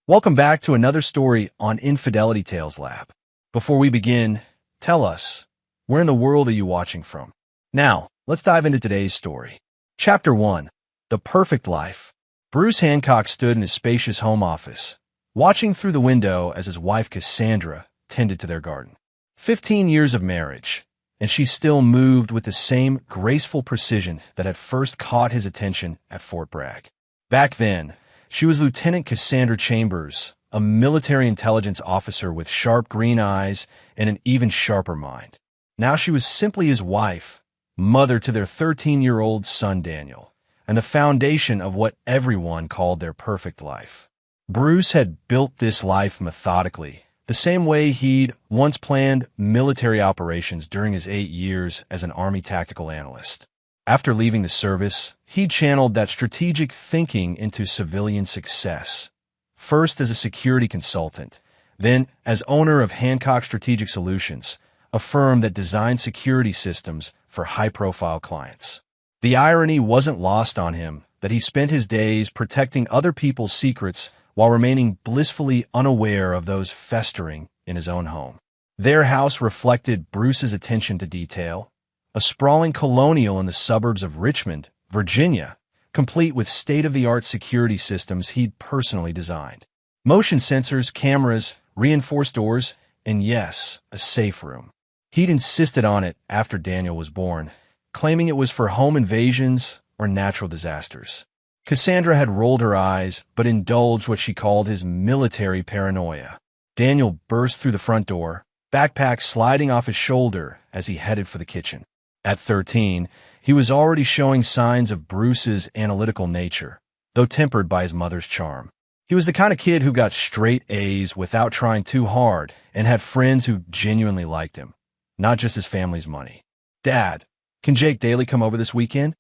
Welcome back to another story on Infidelity Tales Lab. Before we begin, tell us, where in the world are you watching from? Now, let's dive into today's story. Chapter 1. The Perfect Life. Bruce Hancock stood in his spacious home office, watching through the window as his wife Cassandra tended to their garden. 15 years of marriage, and she still moved with the same graceful precision that had first caught his attention at Fort Bragg. Back then, she was Lieutenant Cassandra Chambers, a military intelligence officer with sharp green eyes and an even sharper mind. Now she was simply his wife, mother to their 13-year-old son Daniel, and the foundation of what everyone called their perfect life. Bruce had built this life methodically, the same way he'd once planned military operations during his 8 years as an Army tactical analyst. After leaving the service, he channeled that strategic thinking into civilian success, first as a security consultant, then as owner of Hancock Strategic Solutions, a firm that designed security systems for high-profile clients. The irony wasn't lost on him that he spent his days protecting other people's secrets while remaining blissfully unaware of those festering in his own home. Their house reflected Bruce's attention to detail, a sprawling colonial in the suburbs of Richmond, Virginia, complete with state-of-the-art security systems he'd personally designed. Motion sensors, cameras, reinforced doors, and yes, a safe room. He'd insisted on it after Daniel was born, claiming it was for home invasions or natural disasters. Cassandra had rolled her eyes, but indulged what she called his military paranoia. Daniel burst through the front door, backpack sliding off his shoulder as he headed for the kitchen. At 13, he was already showing signs of Bruce's analytical nature, though tempered by his mother's charm. He was the kind of kid who got straight A's without trying too hard and had friends who genuinely liked him, not just his family's money. "Dad, can Jake Daly come over this weekend?"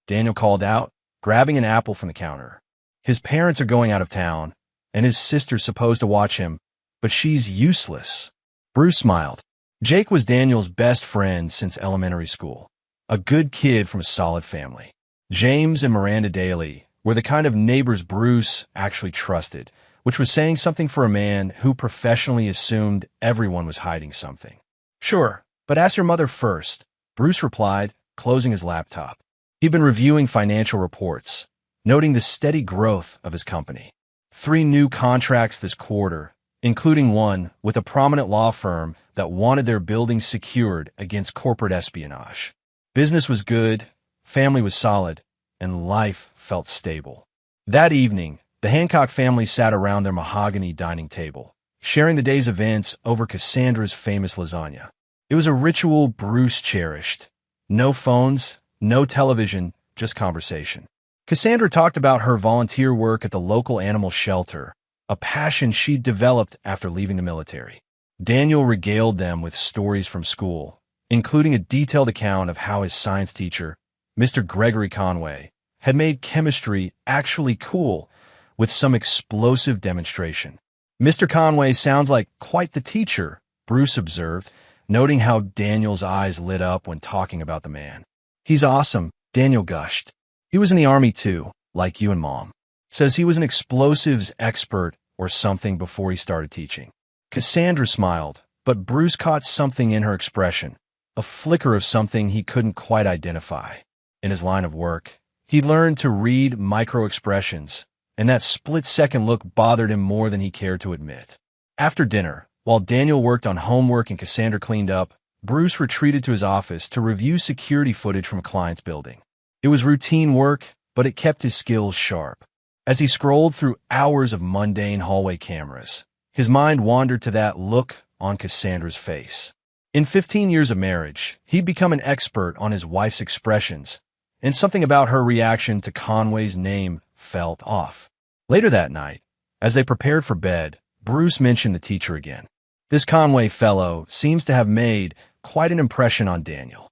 Daniel called out, grabbing an apple from the counter. His parents are going out of town, and his sister's supposed to watch him, but she's useless. Bruce smiled. Jake was Daniel's best friend since elementary school, a good kid from a solid family. James and Miranda Daly were the kind of neighbors Bruce actually trusted, which was saying something for a man who professionally assumed everyone was hiding something. "Sure, but ask your mother first," Bruce replied, closing his laptop. He'd been reviewing financial reports, noting the steady growth of his company. 3 new contracts this quarter, including one with a prominent law firm that wanted their building secured against corporate espionage. Business was good, family was solid, and life felt stable. That evening, the Hancock family sat around their mahogany dining table, sharing the day's events over Cassandra's famous lasagna. It was a ritual Bruce cherished. No phones, no television, just conversation. Cassandra talked about her volunteer work at the local animal shelter, a passion she'd developed after leaving the military. Daniel regaled them with stories from school, including a detailed account of how his science teacher, Mr. Gregory Conway, had made chemistry actually cool with some explosive demonstration. "Mr. Conway sounds like quite the teacher," Bruce observed, noting how Daniel's eyes lit up when talking about the man. "He's awesome," Daniel gushed. "He was in the Army too, like you and Mom. Says he was an explosives expert or something before he started teaching." Cassandra smiled, but Bruce caught something in her expression, a flicker of something he couldn't quite identify. In his line of work, he learned to read micro-expressions, and that split-second look bothered him more than he cared to admit. After dinner, while Daniel worked on homework and Cassandra cleaned up, Bruce retreated to his office to review security footage from a client's building. It was routine work, but it kept his skills sharp. As he scrolled through hours of mundane hallway cameras, his mind wandered to that look on Cassandra's face. In 15 years of marriage, he'd become an expert on his wife's expressions, and something about her reaction to Conway's name felt off. Later that night, as they prepared for bed, Bruce mentioned the teacher again. "This Conway fellow seems to have made quite an impression on Daniel."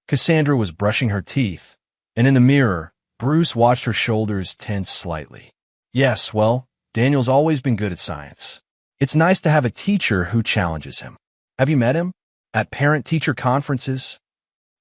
Cassandra was brushing her teeth, and in the mirror, Bruce watched her shoulders tense slightly. "Yes, well, Daniel's always been good at science. It's nice to have a teacher who challenges him. Have you met him? At parent-teacher conferences?"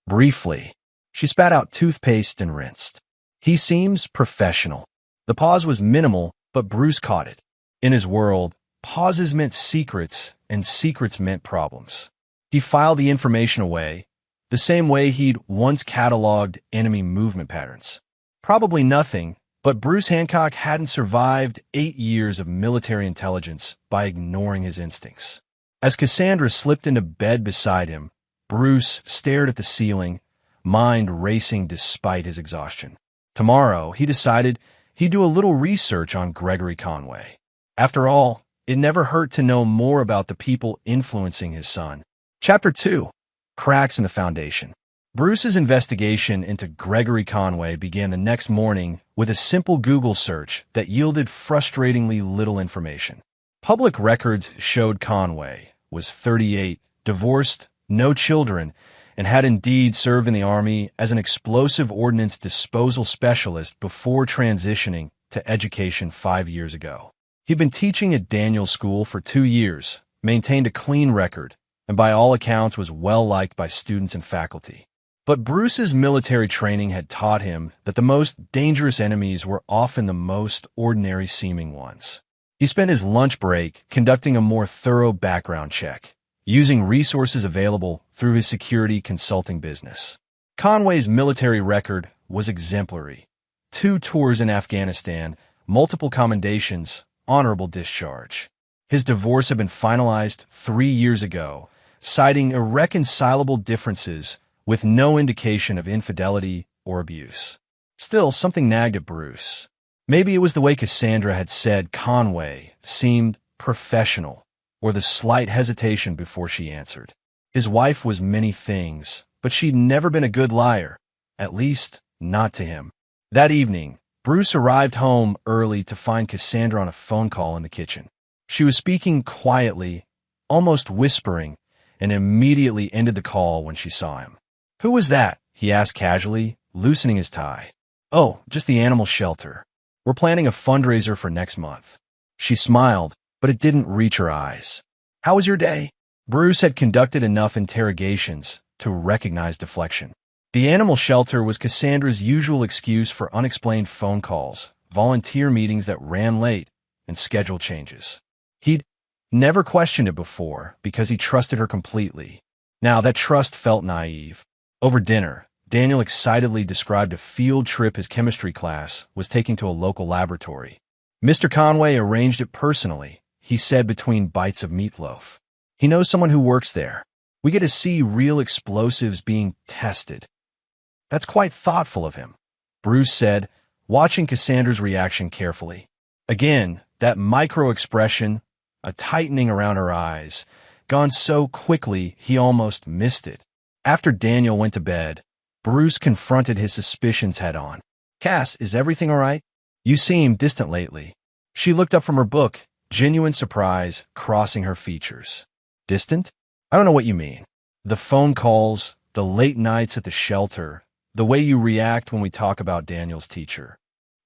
Briefly, she spat out toothpaste and rinsed. "He seems professional." The pause was minimal, but Bruce caught it. In his world, pauses meant secrets, and secrets meant problems. He filed the information away, the same way he'd once cataloged enemy movement patterns. Probably nothing, but Bruce Hancock hadn't survived 8 years of military intelligence by ignoring his instincts. As Cassandra slipped into bed beside him, Bruce stared at the ceiling, mind racing despite his exhaustion. Tomorrow, he decided he'd do a little research on Gregory Conway. After all, it never hurt to know more about the people influencing his son. Chapter 2. Cracks in the Foundation. Bruce's investigation into Gregory Conway began the next morning with a simple Google search that yielded frustratingly little information. Public records showed Conway was 38, divorced, no children, and had indeed served in the Army as an explosive ordnance disposal specialist before transitioning to education 5 years ago. He'd been teaching at Daniel School for 2 years, maintained a clean record, and by all accounts was well-liked by students and faculty. But Bruce's military training had taught him that the most dangerous enemies were often the most ordinary-seeming ones. He spent his lunch break conducting a more thorough background check, using resources available through his security consulting business. Conway's military record was exemplary. 2 tours in Afghanistan, multiple commendations, honorable discharge. His divorce had been finalized 3 years ago, citing irreconcilable differences with no indication of infidelity or abuse. Still, something nagged at Bruce. Maybe it was the way Cassandra had said Conway seemed professional, or the slight hesitation before she answered. His wife was many things, but she'd never been a good liar, at least not to him. That evening, Bruce arrived home early to find Cassandra on a phone call in the kitchen. She was speaking quietly, almost whispering, and immediately ended the call when she saw him. "Who was that?" he asked casually, loosening his tie. "Oh, just the animal shelter. We're planning a fundraiser for next month." She smiled, but it didn't reach her eyes. "How was your day?" Bruce had conducted enough interrogations to recognize deflection. The animal shelter was Cassandra's usual excuse for unexplained phone calls, volunteer meetings that ran late, and schedule changes. He'd never questioned it before because he trusted her completely. Now that trust felt naive. Over dinner, Daniel excitedly described a field trip his chemistry class was taking to a local laboratory. "Mr. Conway arranged it personally," he said between bites of meatloaf. "He knows someone who works there. We get to see real explosives being tested." "That's quite thoughtful of him," Bruce said, watching Cassandra's reaction carefully. Again, that micro-expression, a tightening around her eyes, gone so quickly he almost missed it. After Daniel went to bed, Bruce confronted his suspicions head-on. "Cass, is everything all right? You seem distant lately." She looked up from her book, genuine surprise crossing her features. "Distant? I don't know what you mean." "The phone calls, the late nights at the shelter, the way you react when we talk about Daniel's teacher."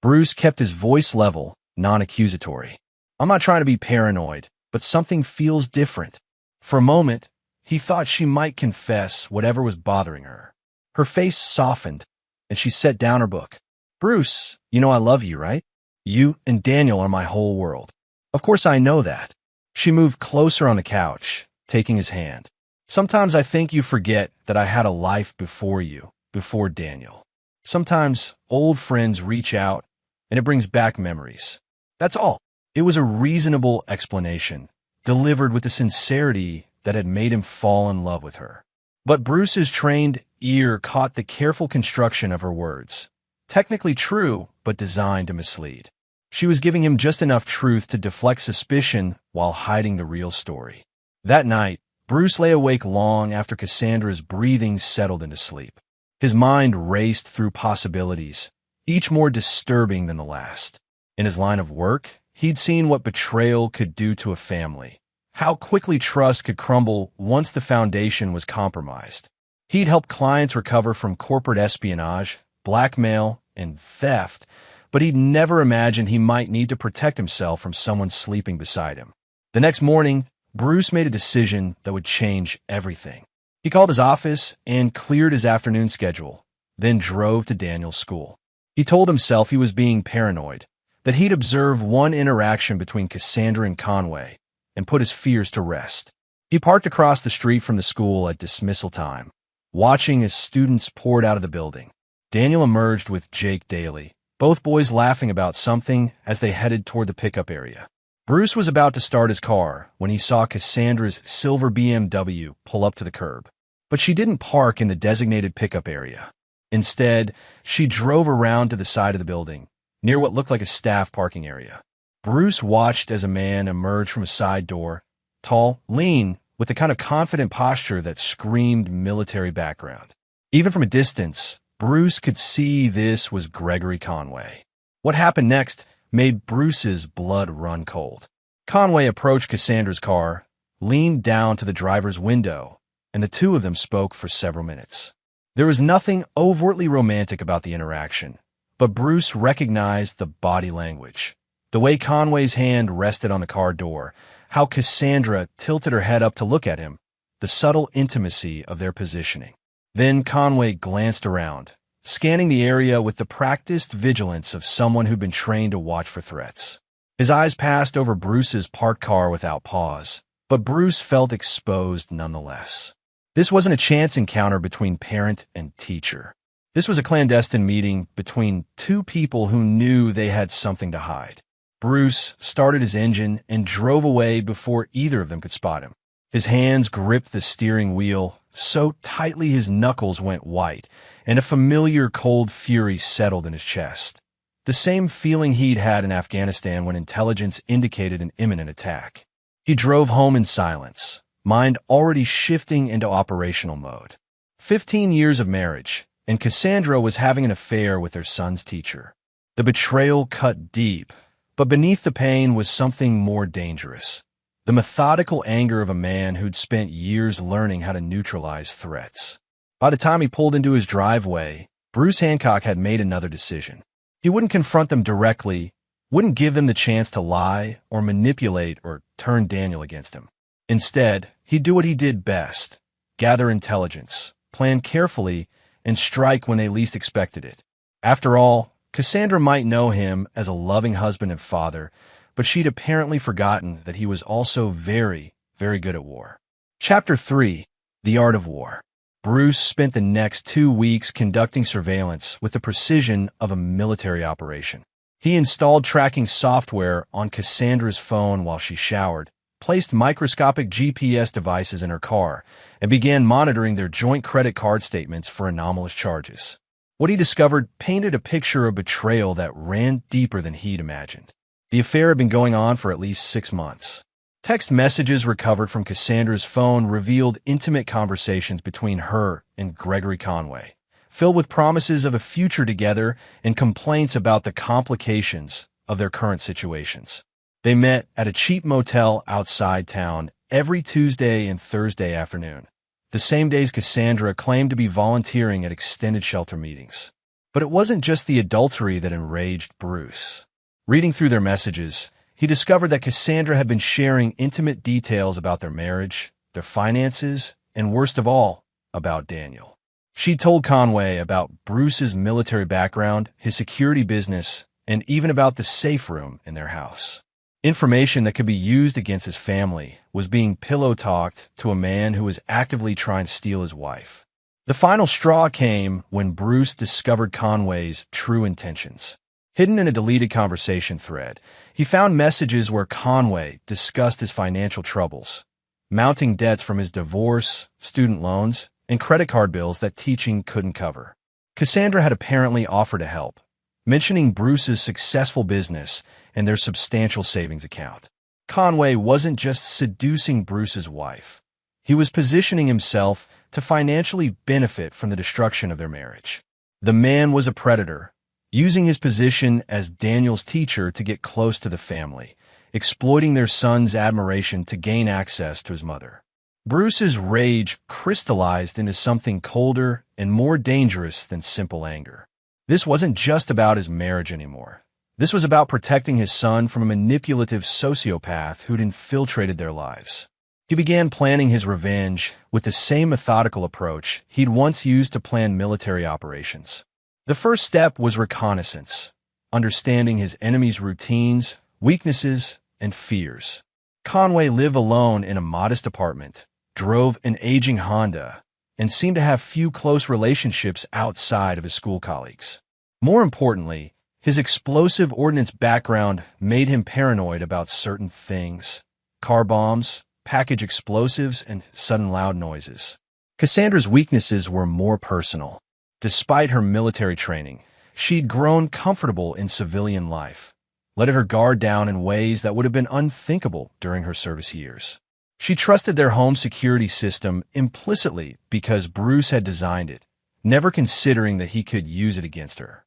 Bruce kept his voice level, non-accusatory. "I'm not trying to be paranoid, but something feels different." For a moment, he thought she might confess whatever was bothering her. Her face softened, and she set down her book. "Bruce, you know I love you, right? You and Daniel are my whole world." "Of course I know that." She moved closer on the couch, taking his hand. "Sometimes I think you forget that I had a life before you, before Daniel. Sometimes old friends reach out, and it brings back memories. That's all." It was a reasonable explanation, delivered with the sincerity that had made him fall in love with her. But Bruce's trained ear caught the careful construction of her words. Technically true, but designed to mislead. She was giving him just enough truth to deflect suspicion while hiding the real story. That night, Bruce lay awake long after Cassandra's breathing settled into sleep. His mind raced through possibilities, each more disturbing than the last. In his line of work, he'd seen what betrayal could do to a family, how quickly trust could crumble once the foundation was compromised. He'd helped clients recover from corporate espionage, blackmail, and theft, but he'd never imagined he might need to protect himself from someone sleeping beside him. The next morning, Bruce made a decision that would change everything. He called his office and cleared his afternoon schedule, then drove to Daniel's school. He told himself he was being paranoid, that he'd observe one interaction between Cassandra and Conway and put his fears to rest. He parked across the street from the school at dismissal time, watching as students poured out of the building. Daniel emerged with Jake Daly, both boys laughing about something as they headed toward the pickup area. Bruce was about to start his car when he saw Cassandra's silver BMW pull up to the curb. But she didn't park in the designated pickup area. Instead, she drove around to the side of the building, near what looked like a staff parking area. Bruce watched as a man emerged from a side door, tall, lean, with the kind of confident posture that screamed military background. Even from a distance, Bruce could see this was Gregory Conway. What happened next made Bruce's blood run cold. Conway approached Cassandra's car, leaned down to the driver's window, and the two of them spoke for several minutes. There was nothing overtly romantic about the interaction, but Bruce recognized the body language. The way Conway's hand rested on the car door, how Cassandra tilted her head up to look at him, the subtle intimacy of their positioning. Then Conway glanced around, scanning the area with the practiced vigilance of someone who'd been trained to watch for threats. His eyes passed over Bruce's parked car without pause, but Bruce felt exposed nonetheless. This wasn't a chance encounter between parent and teacher. This was a clandestine meeting between two people who knew they had something to hide. Bruce started his engine and drove away before either of them could spot him. His hands gripped the steering wheel so tightly his knuckles went white, and a familiar cold fury settled in his chest. The same feeling he'd had in Afghanistan when intelligence indicated an imminent attack. He drove home in silence, mind already shifting into operational mode. 15 years of marriage, and Cassandra was having an affair with her son's teacher. The betrayal cut deep, but beneath the pain was something more dangerous. The methodical anger of a man who'd spent years learning how to neutralize threats. By the time he pulled into his driveway, Bruce Hancock had made another decision. He wouldn't confront them directly, wouldn't give them the chance to lie or manipulate or turn Daniel against him. Instead, he'd do what he did best: gather intelligence, plan carefully, and strike when they least expected it. After all, Cassandra might know him as a loving husband and father, but she'd apparently forgotten that he was also very, very good at war. Chapter 3. The Art of War. Bruce spent the next 2 weeks conducting surveillance with the precision of a military operation. He installed tracking software on Cassandra's phone while she showered, placed microscopic GPS devices in her car, and began monitoring their joint credit card statements for anomalous charges. What he discovered painted a picture of betrayal that ran deeper than he'd imagined. The affair had been going on for at least 6 months. Text messages recovered from Cassandra's phone revealed intimate conversations between her and Gregory Conway, filled with promises of a future together and complaints about the complications of their current situations. They met at a cheap motel outside town every Tuesday and Thursday afternoon, the same days Cassandra claimed to be volunteering at extended shelter meetings. But it wasn't just the adultery that enraged Bruce. Reading through their messages, he discovered that Cassandra had been sharing intimate details about their marriage, their finances, and worst of all, about Daniel. She told Conway about Bruce's military background, his security business, and even about the safe room in their house. Information that could be used against his family was being pillow-talked to a man who was actively trying to steal his wife. The final straw came when Bruce discovered Conway's true intentions. Hidden in a deleted conversation thread, he found messages where Conway discussed his financial troubles, mounting debts from his divorce, student loans, and credit card bills that teaching couldn't cover. Cassandra had apparently offered to help, mentioning Bruce's successful business and their substantial savings account. Conway wasn't just seducing Bruce's wife. He was positioning himself to financially benefit from the destruction of their marriage. The man was a predator, using his position as Daniel's teacher to get close to the family, exploiting their son's admiration to gain access to his mother. Bruce's rage crystallized into something colder and more dangerous than simple anger. This wasn't just about his marriage anymore. This was about protecting his son from a manipulative sociopath who'd infiltrated their lives. He began planning his revenge with the same methodical approach he'd once used to plan military operations. The first step was reconnaissance, understanding his enemy's routines, weaknesses, and fears. Conway lived alone in a modest apartment, drove an aging Honda, and seemed to have few close relationships outside of his school colleagues. More importantly, his explosive ordnance background made him paranoid about certain things: car bombs, package explosives, and sudden loud noises. Cassandra's weaknesses were more personal. Despite her military training, she'd grown comfortable in civilian life, letting her guard down in ways that would have been unthinkable during her service years. She trusted their home security system implicitly because Bruce had designed it, never considering that he could use it against her.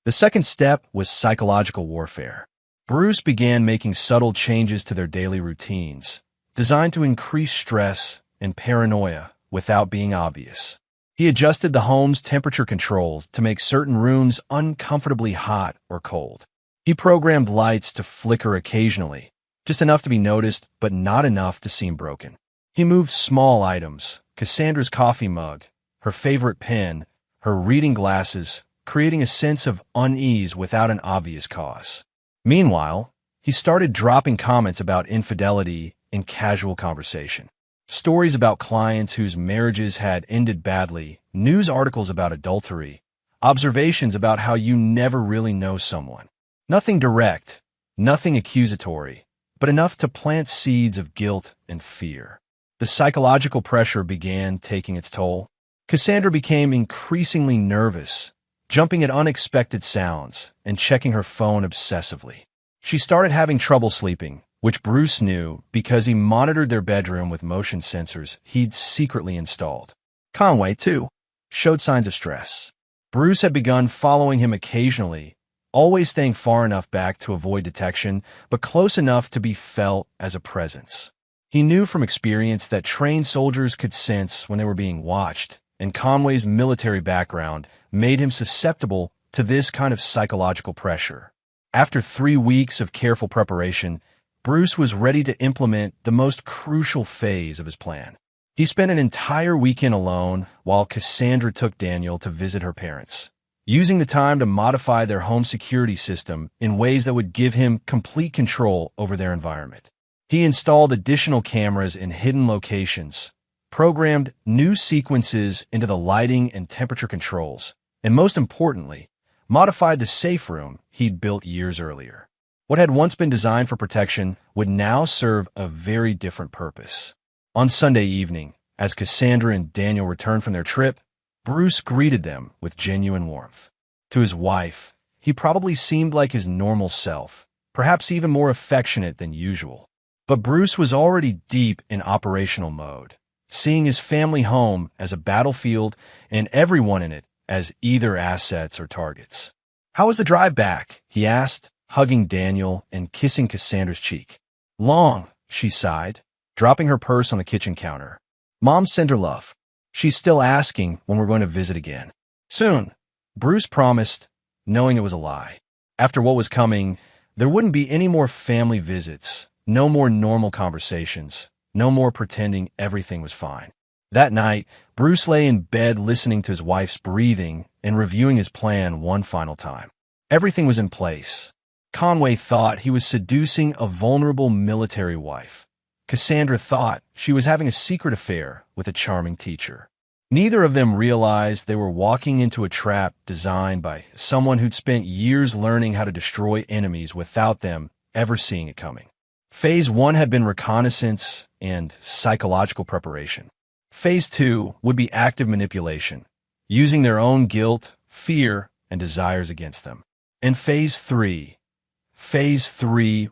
The second step was psychological warfare. Bruce began making subtle changes to their daily routines, designed to increase stress and paranoia without being obvious. He adjusted the home's temperature controls to make certain rooms uncomfortably hot or cold. He programmed lights to flicker occasionally, just enough to be noticed but not enough to seem broken. He moved small items, Cassandra's coffee mug, her favorite pen, her reading glasses, creating a sense of unease without an obvious cause. Meanwhile, he started dropping comments about infidelity in casual conversation. Stories about clients whose marriages had ended badly, news articles about adultery, observations about how you never really know someone. Nothing direct, nothing accusatory, but enough to plant seeds of guilt and fear. The psychological pressure began taking its toll. Cassandra became increasingly nervous, jumping at unexpected sounds and checking her phone obsessively. She started having trouble sleeping, which Bruce knew because he monitored their bedroom with motion sensors he'd secretly installed. Conway, too, showed signs of stress. Bruce had begun following him occasionally, always staying far enough back to avoid detection, but close enough to be felt as a presence. He knew from experience that trained soldiers could sense when they were being watched, and Conway's military background made him susceptible to this kind of psychological pressure. After 3 weeks of careful preparation, Bruce was ready to implement the most crucial phase of his plan. He spent an entire weekend alone while Cassandra took Daniel to visit her parents, using the time to modify their home security system in ways that would give him complete control over their environment. He installed additional cameras in hidden locations, programmed new sequences into the lighting and temperature controls, and most importantly, modified the safe room he'd built years earlier. What had once been designed for protection would now serve a very different purpose. On Sunday evening, as Cassandra and Daniel returned from their trip, Bruce greeted them with genuine warmth. To his wife, he probably seemed like his normal self, perhaps even more affectionate than usual. But Bruce was already deep in operational mode, seeing his family home as a battlefield and everyone in it as either assets or targets. "How was the drive back?" he asked, hugging Daniel and kissing Cassandra's cheek. "Long," she sighed, dropping her purse on the kitchen counter. "Mom sent her love. She's still asking when we're going to visit again." "Soon," Bruce promised, knowing it was a lie. After what was coming, there wouldn't be any more family visits, no more normal conversations, no more pretending everything was fine. That night, Bruce lay in bed listening to his wife's breathing and reviewing his plan one final time. Everything was in place. Conway thought he was seducing a vulnerable military wife. Cassandra thought she was having a secret affair with a charming teacher. Neither of them realized they were walking into a trap designed by someone who'd spent years learning how to destroy enemies without them ever seeing it coming. Phase 1 had been reconnaissance and psychological preparation. Phase 2 would be active manipulation, using their own guilt, fear, and desires against them. And Phase 3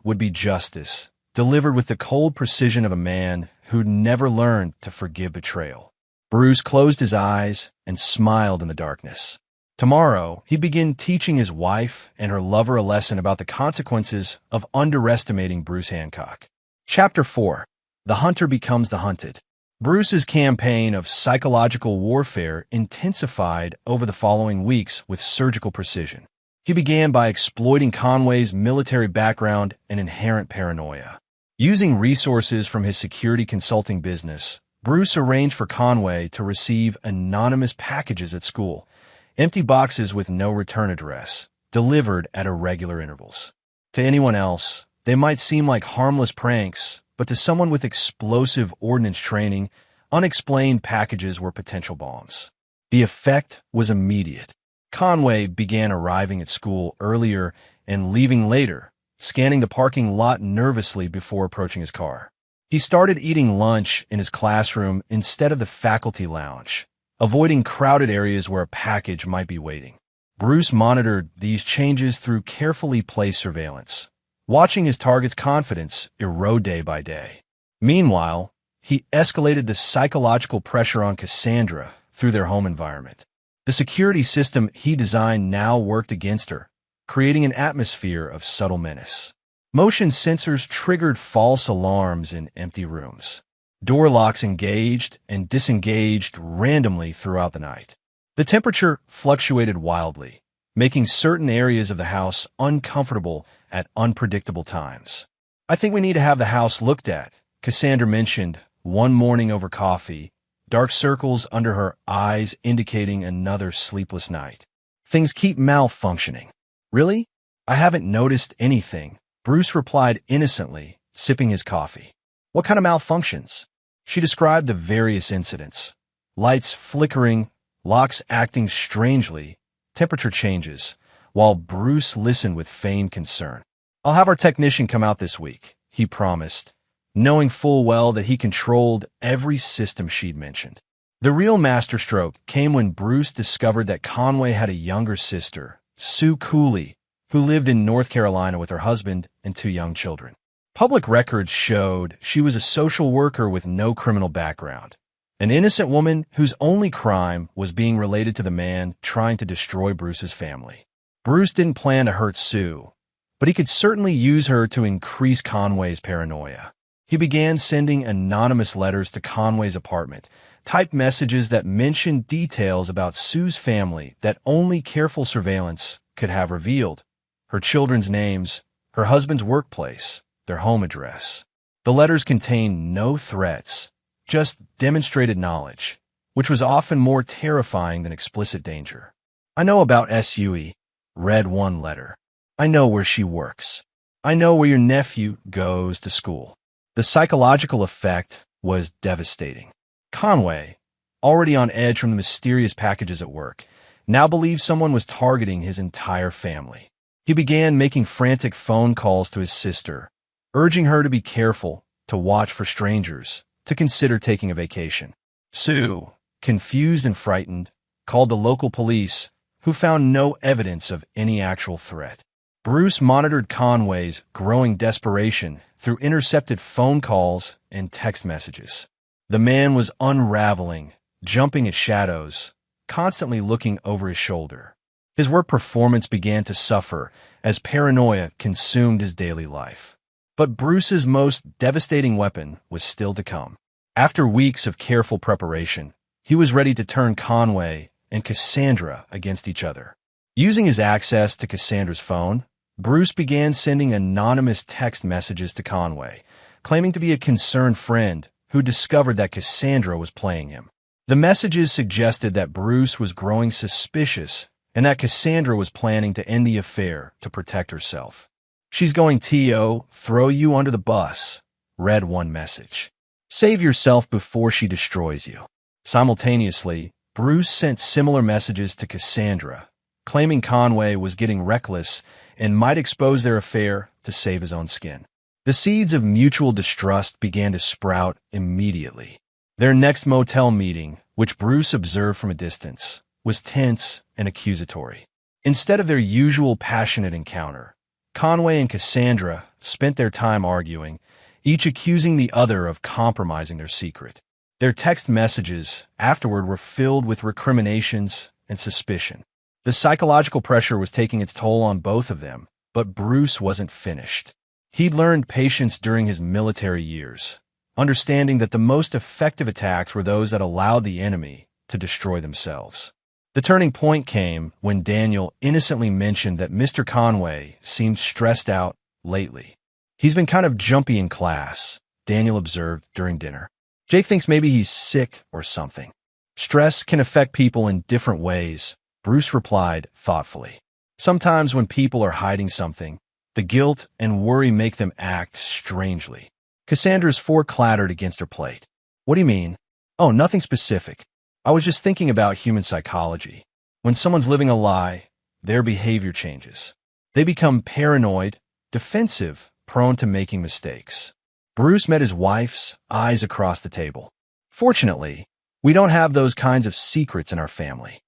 would be justice, delivered with the cold precision of a man who'd never learned to forgive betrayal. Bruce closed his eyes and smiled in the darkness. Tomorrow, he'd begin teaching his wife and her lover a lesson about the consequences of underestimating Bruce Hancock. Chapter 4. The Hunter Becomes the Hunted. Bruce's campaign of psychological warfare intensified over the following weeks with surgical precision. He began by exploiting Conway's military background and inherent paranoia. Using resources from his security consulting business, Bruce arranged for Conway to receive anonymous packages at school, empty boxes with no return address, delivered at irregular intervals. To anyone else, they might seem like harmless pranks, but to someone with explosive ordnance training, unexplained packages were potential bombs. The effect was immediate. Conway began arriving at school earlier and leaving later, scanning the parking lot nervously before approaching his car. He started eating lunch in his classroom instead of the faculty lounge, avoiding crowded areas where a package might be waiting. Bruce monitored these changes through carefully placed surveillance, watching his target's confidence erode day by day. Meanwhile, he escalated the psychological pressure on Cassandra through their home environment. The security system he designed now worked against her, creating an atmosphere of subtle menace. Motion sensors triggered false alarms in empty rooms. Door locks engaged and disengaged randomly throughout the night. The temperature fluctuated wildly, making certain areas of the house uncomfortable at unpredictable times. "I think we need to have the house looked at," Cassandra mentioned one morning over coffee, dark circles under her eyes indicating another sleepless night. "Things keep malfunctioning." "Really? I haven't noticed anything," Bruce replied innocently, sipping his coffee. "What kind of malfunctions?" She described the various incidents. Lights flickering, locks acting strangely, temperature changes, while Bruce listened with feigned concern. "I'll have our technician come out this week," he promised, knowing full well that he controlled every system she'd mentioned. The real masterstroke came when Bruce discovered that Conway had a younger sister, Sue Cooley, who lived in North Carolina with her husband and 2 young children. Public records showed she was a social worker with no criminal background, an innocent woman whose only crime was being related to the man trying to destroy Bruce's family. Bruce didn't plan to hurt Sue, but he could certainly use her to increase Conway's paranoia. He began sending anonymous letters to Conway's apartment, typed messages that mentioned details about Sue's family that only careful surveillance could have revealed: her children's names, her husband's workplace, their home address. The letters contained no threats, just demonstrated knowledge, which was often more terrifying than explicit danger. "I know about Sue," read one letter. "I know where she works. I know where your nephew goes to school." The psychological effect was devastating. Conway, already on edge from the mysterious packages at work, now believed someone was targeting his entire family. He began making frantic phone calls to his sister, urging her to be careful, to watch for strangers, to consider taking a vacation. Sue, confused and frightened, called the local police, who found no evidence of any actual threat. Bruce monitored Conway's growing desperation through intercepted phone calls and text messages. The man was unraveling, jumping at shadows, constantly looking over his shoulder. His work performance began to suffer as paranoia consumed his daily life. But Bruce's most devastating weapon was still to come. After weeks of careful preparation, he was ready to turn Conway and Cassandra against each other. Using his access to Cassandra's phone, Bruce began sending anonymous text messages to Conway, claiming to be a concerned friend who discovered that Cassandra was playing him. The messages suggested that Bruce was growing suspicious and that Cassandra was planning to end the affair to protect herself. "She's going to throw you under the bus," read one message. "Save yourself before she destroys you." Simultaneously, Bruce sent similar messages to Cassandra, claiming Conway was getting reckless and might expose their affair to save his own skin. The seeds of mutual distrust began to sprout immediately. Their next motel meeting, which Bruce observed from a distance, was tense and accusatory. Instead of their usual passionate encounter, Conway and Cassandra spent their time arguing, each accusing the other of compromising their secret. Their text messages afterward were filled with recriminations and suspicion. The psychological pressure was taking its toll on both of them, but Bruce wasn't finished. He'd learned patience during his military years, understanding that the most effective attacks were those that allowed the enemy to destroy themselves. The turning point came when Daniel innocently mentioned that Mr. Conway seemed stressed out lately. "He's been kind of jumpy in class," Daniel observed during dinner. "Jake thinks maybe he's sick or something." "Stress can affect people in different ways," Bruce replied thoughtfully. Sometimes when people are hiding something, the guilt and worry make them act strangely. Cassandra's fork clattered against her plate. What do you mean? Oh, nothing specific. I was just thinking about human psychology. When someone's living a lie, their behavior changes. They become paranoid, defensive, prone to making mistakes. Bruce met his wife's eyes across the table. Fortunately, we don't have those kinds of secrets in our family.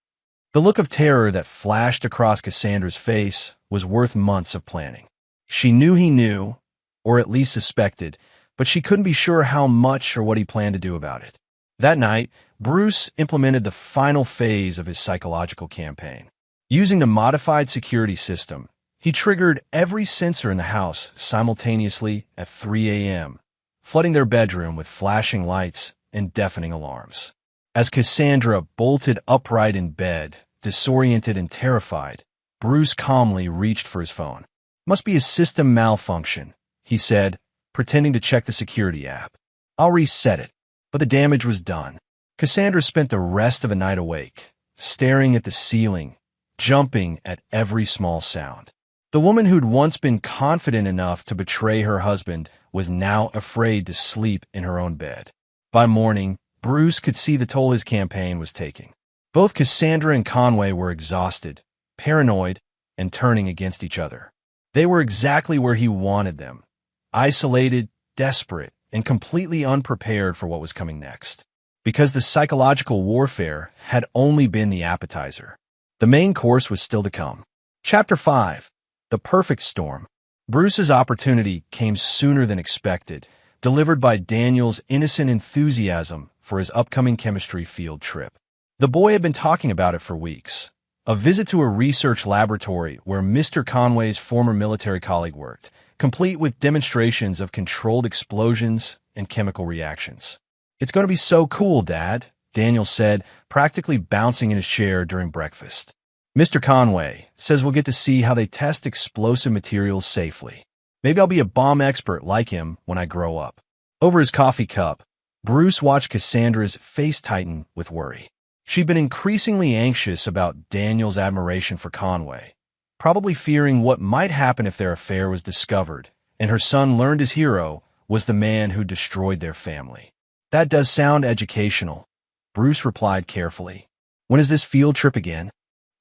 The look of terror that flashed across Cassandra's face was worth months of planning. She knew he knew, or at least suspected, but she couldn't be sure how much or what he planned to do about it. That night, Bruce implemented the final phase of his psychological campaign. Using the modified security system, he triggered every sensor in the house simultaneously at 3 a.m., flooding their bedroom with flashing lights and deafening alarms. As Cassandra bolted upright in bed, disoriented and terrified, Bruce calmly reached for his phone. "Must be a system malfunction," he said, pretending to check the security app. "I'll reset it." But the damage was done. Cassandra spent the rest of the night awake, staring at the ceiling, jumping at every small sound. The woman who'd once been confident enough to betray her husband was now afraid to sleep in her own bed. By morning, Bruce could see the toll his campaign was taking. Both Cassandra and Conway were exhausted, paranoid, and turning against each other. They were exactly where he wanted them, isolated, desperate, and completely unprepared for what was coming next. Because the psychological warfare had only been the appetizer. The main course was still to come. Chapter 5. The Perfect Storm. Bruce's opportunity came sooner than expected, delivered by Daniel's innocent enthusiasm for his upcoming chemistry field trip. The boy had been talking about it for weeks. A visit to a research laboratory where Mr. Conway's former military colleague worked, complete with demonstrations of controlled explosions and chemical reactions. "It's going to be so cool, Dad," Daniel said, practically bouncing in his chair during breakfast. "Mr. Conway says we'll get to see how they test explosive materials safely. Maybe I'll be a bomb expert like him when I grow up." Over his coffee cup, Bruce watched Cassandra's face tighten with worry. She'd been increasingly anxious about Daniel's admiration for Conway, probably fearing what might happen if their affair was discovered, and her son learned his hero was the man who destroyed their family. "That does sound educational," Bruce replied carefully. "When is this field trip again?"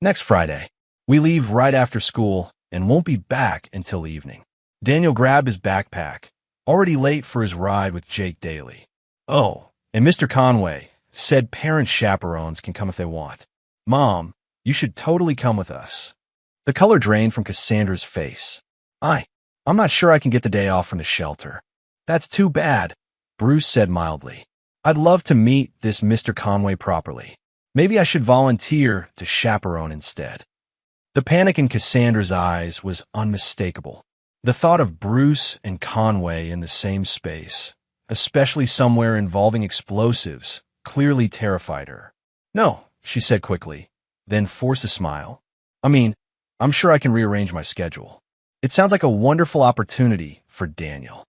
"Next Friday. We leave right after school and won't be back until evening." Daniel grabbed his backpack, already late for his ride with Jake Daly. "Oh, and Mr. Conway said parent chaperones can come if they want. Mom, you should totally come with us." The color drained from Cassandra's face. I'm not sure I can get the day off from the shelter." "That's too bad," Bruce said mildly. "I'd love to meet this Mr. Conway properly. Maybe I should volunteer to chaperone instead." The panic in Cassandra's eyes was unmistakable. The thought of Bruce and Conway in the same space, especially somewhere involving explosives, clearly terrified her. "No," she said quickly, then forced a smile. I'm sure I can rearrange my schedule." It sounds like a wonderful opportunity for Daniel.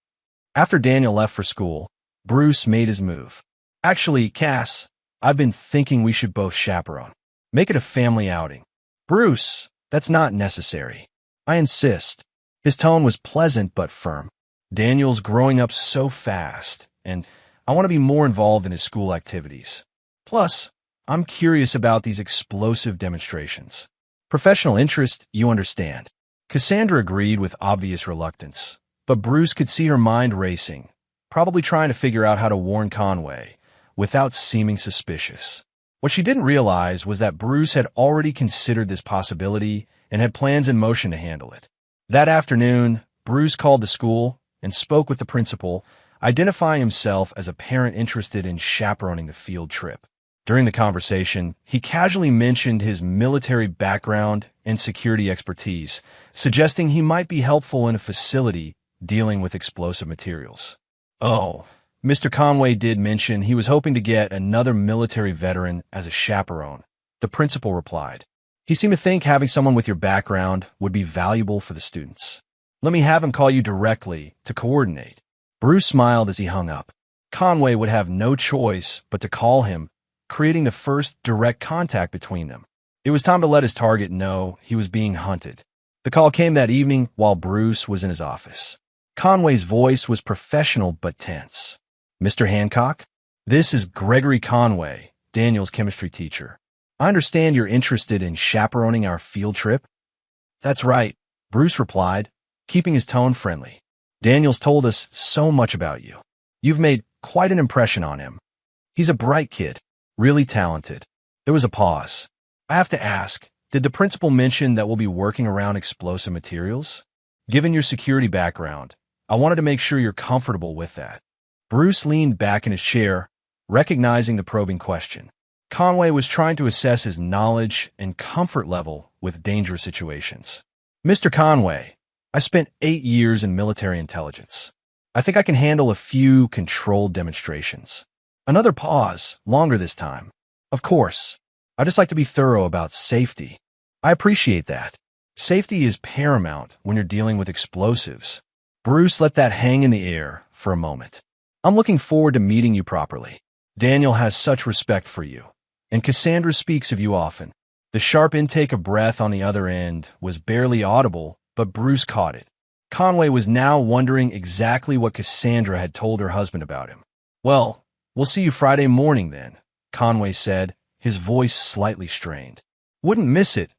After Daniel left for school, Bruce made his move. "Actually, Cass, I've been thinking we should both chaperone. Make it a family outing." "Bruce, that's not necessary. I insist." His tone was pleasant but firm. "Daniel's growing up so fast, and I want to be more involved in his school activities. Plus, I'm curious about these explosive demonstrations." "Professional interest, you understand." Cassandra agreed with obvious reluctance, but Bruce could see her mind racing, probably trying to figure out how to warn Conway without seeming suspicious. What she didn't realize was that Bruce had already considered this possibility and had plans in motion to handle it. That afternoon, Bruce called the school and spoke with the principal, identifying himself as a parent interested in chaperoning the field trip. During the conversation, he casually mentioned his military background and security expertise, suggesting he might be helpful in a facility dealing with explosive materials. "Oh, Mr. Conway did mention he was hoping to get another military veteran as a chaperone," the principal replied. "He seemed to think having someone with your background would be valuable for the students. Let me have him call you directly to coordinate." Bruce smiled as he hung up. Conway would have no choice but to call him, creating the first direct contact between them. It was time to let his target know he was being hunted. The call came that evening while Bruce was in his office. Conway's voice was professional but tense. "Mr. Hancock, this is Gregory Conway, Daniel's chemistry teacher. I understand you're interested in chaperoning our field trip." "That's right," Bruce replied, keeping his tone friendly. "Daniel's told us so much about you. You've made quite an impression on him. He's a bright kid, really talented." There was a pause. "I have to ask, did the principal mention that we'll be working around explosive materials? Given your security background, I wanted to make sure you're comfortable with that." Bruce leaned back in his chair, recognizing the probing question. Conway was trying to assess his knowledge and comfort level with dangerous situations. "Mr. Conway, I spent 8 years in military intelligence. I think I can handle a few controlled demonstrations." Another pause, longer this time. "Of course. I just like to be thorough about safety." "I appreciate that. Safety is paramount when you're dealing with explosives." Bruce let that hang in the air for a moment. "I'm looking forward to meeting you properly. Daniel has such respect for you, and Cassandra speaks of you often." The sharp intake of breath on the other end was barely audible, but Bruce caught it. Conway was now wondering exactly what Cassandra had told her husband about him. "Well, we'll see you Friday morning then," Conway said, his voice slightly strained. "Wouldn't miss it,"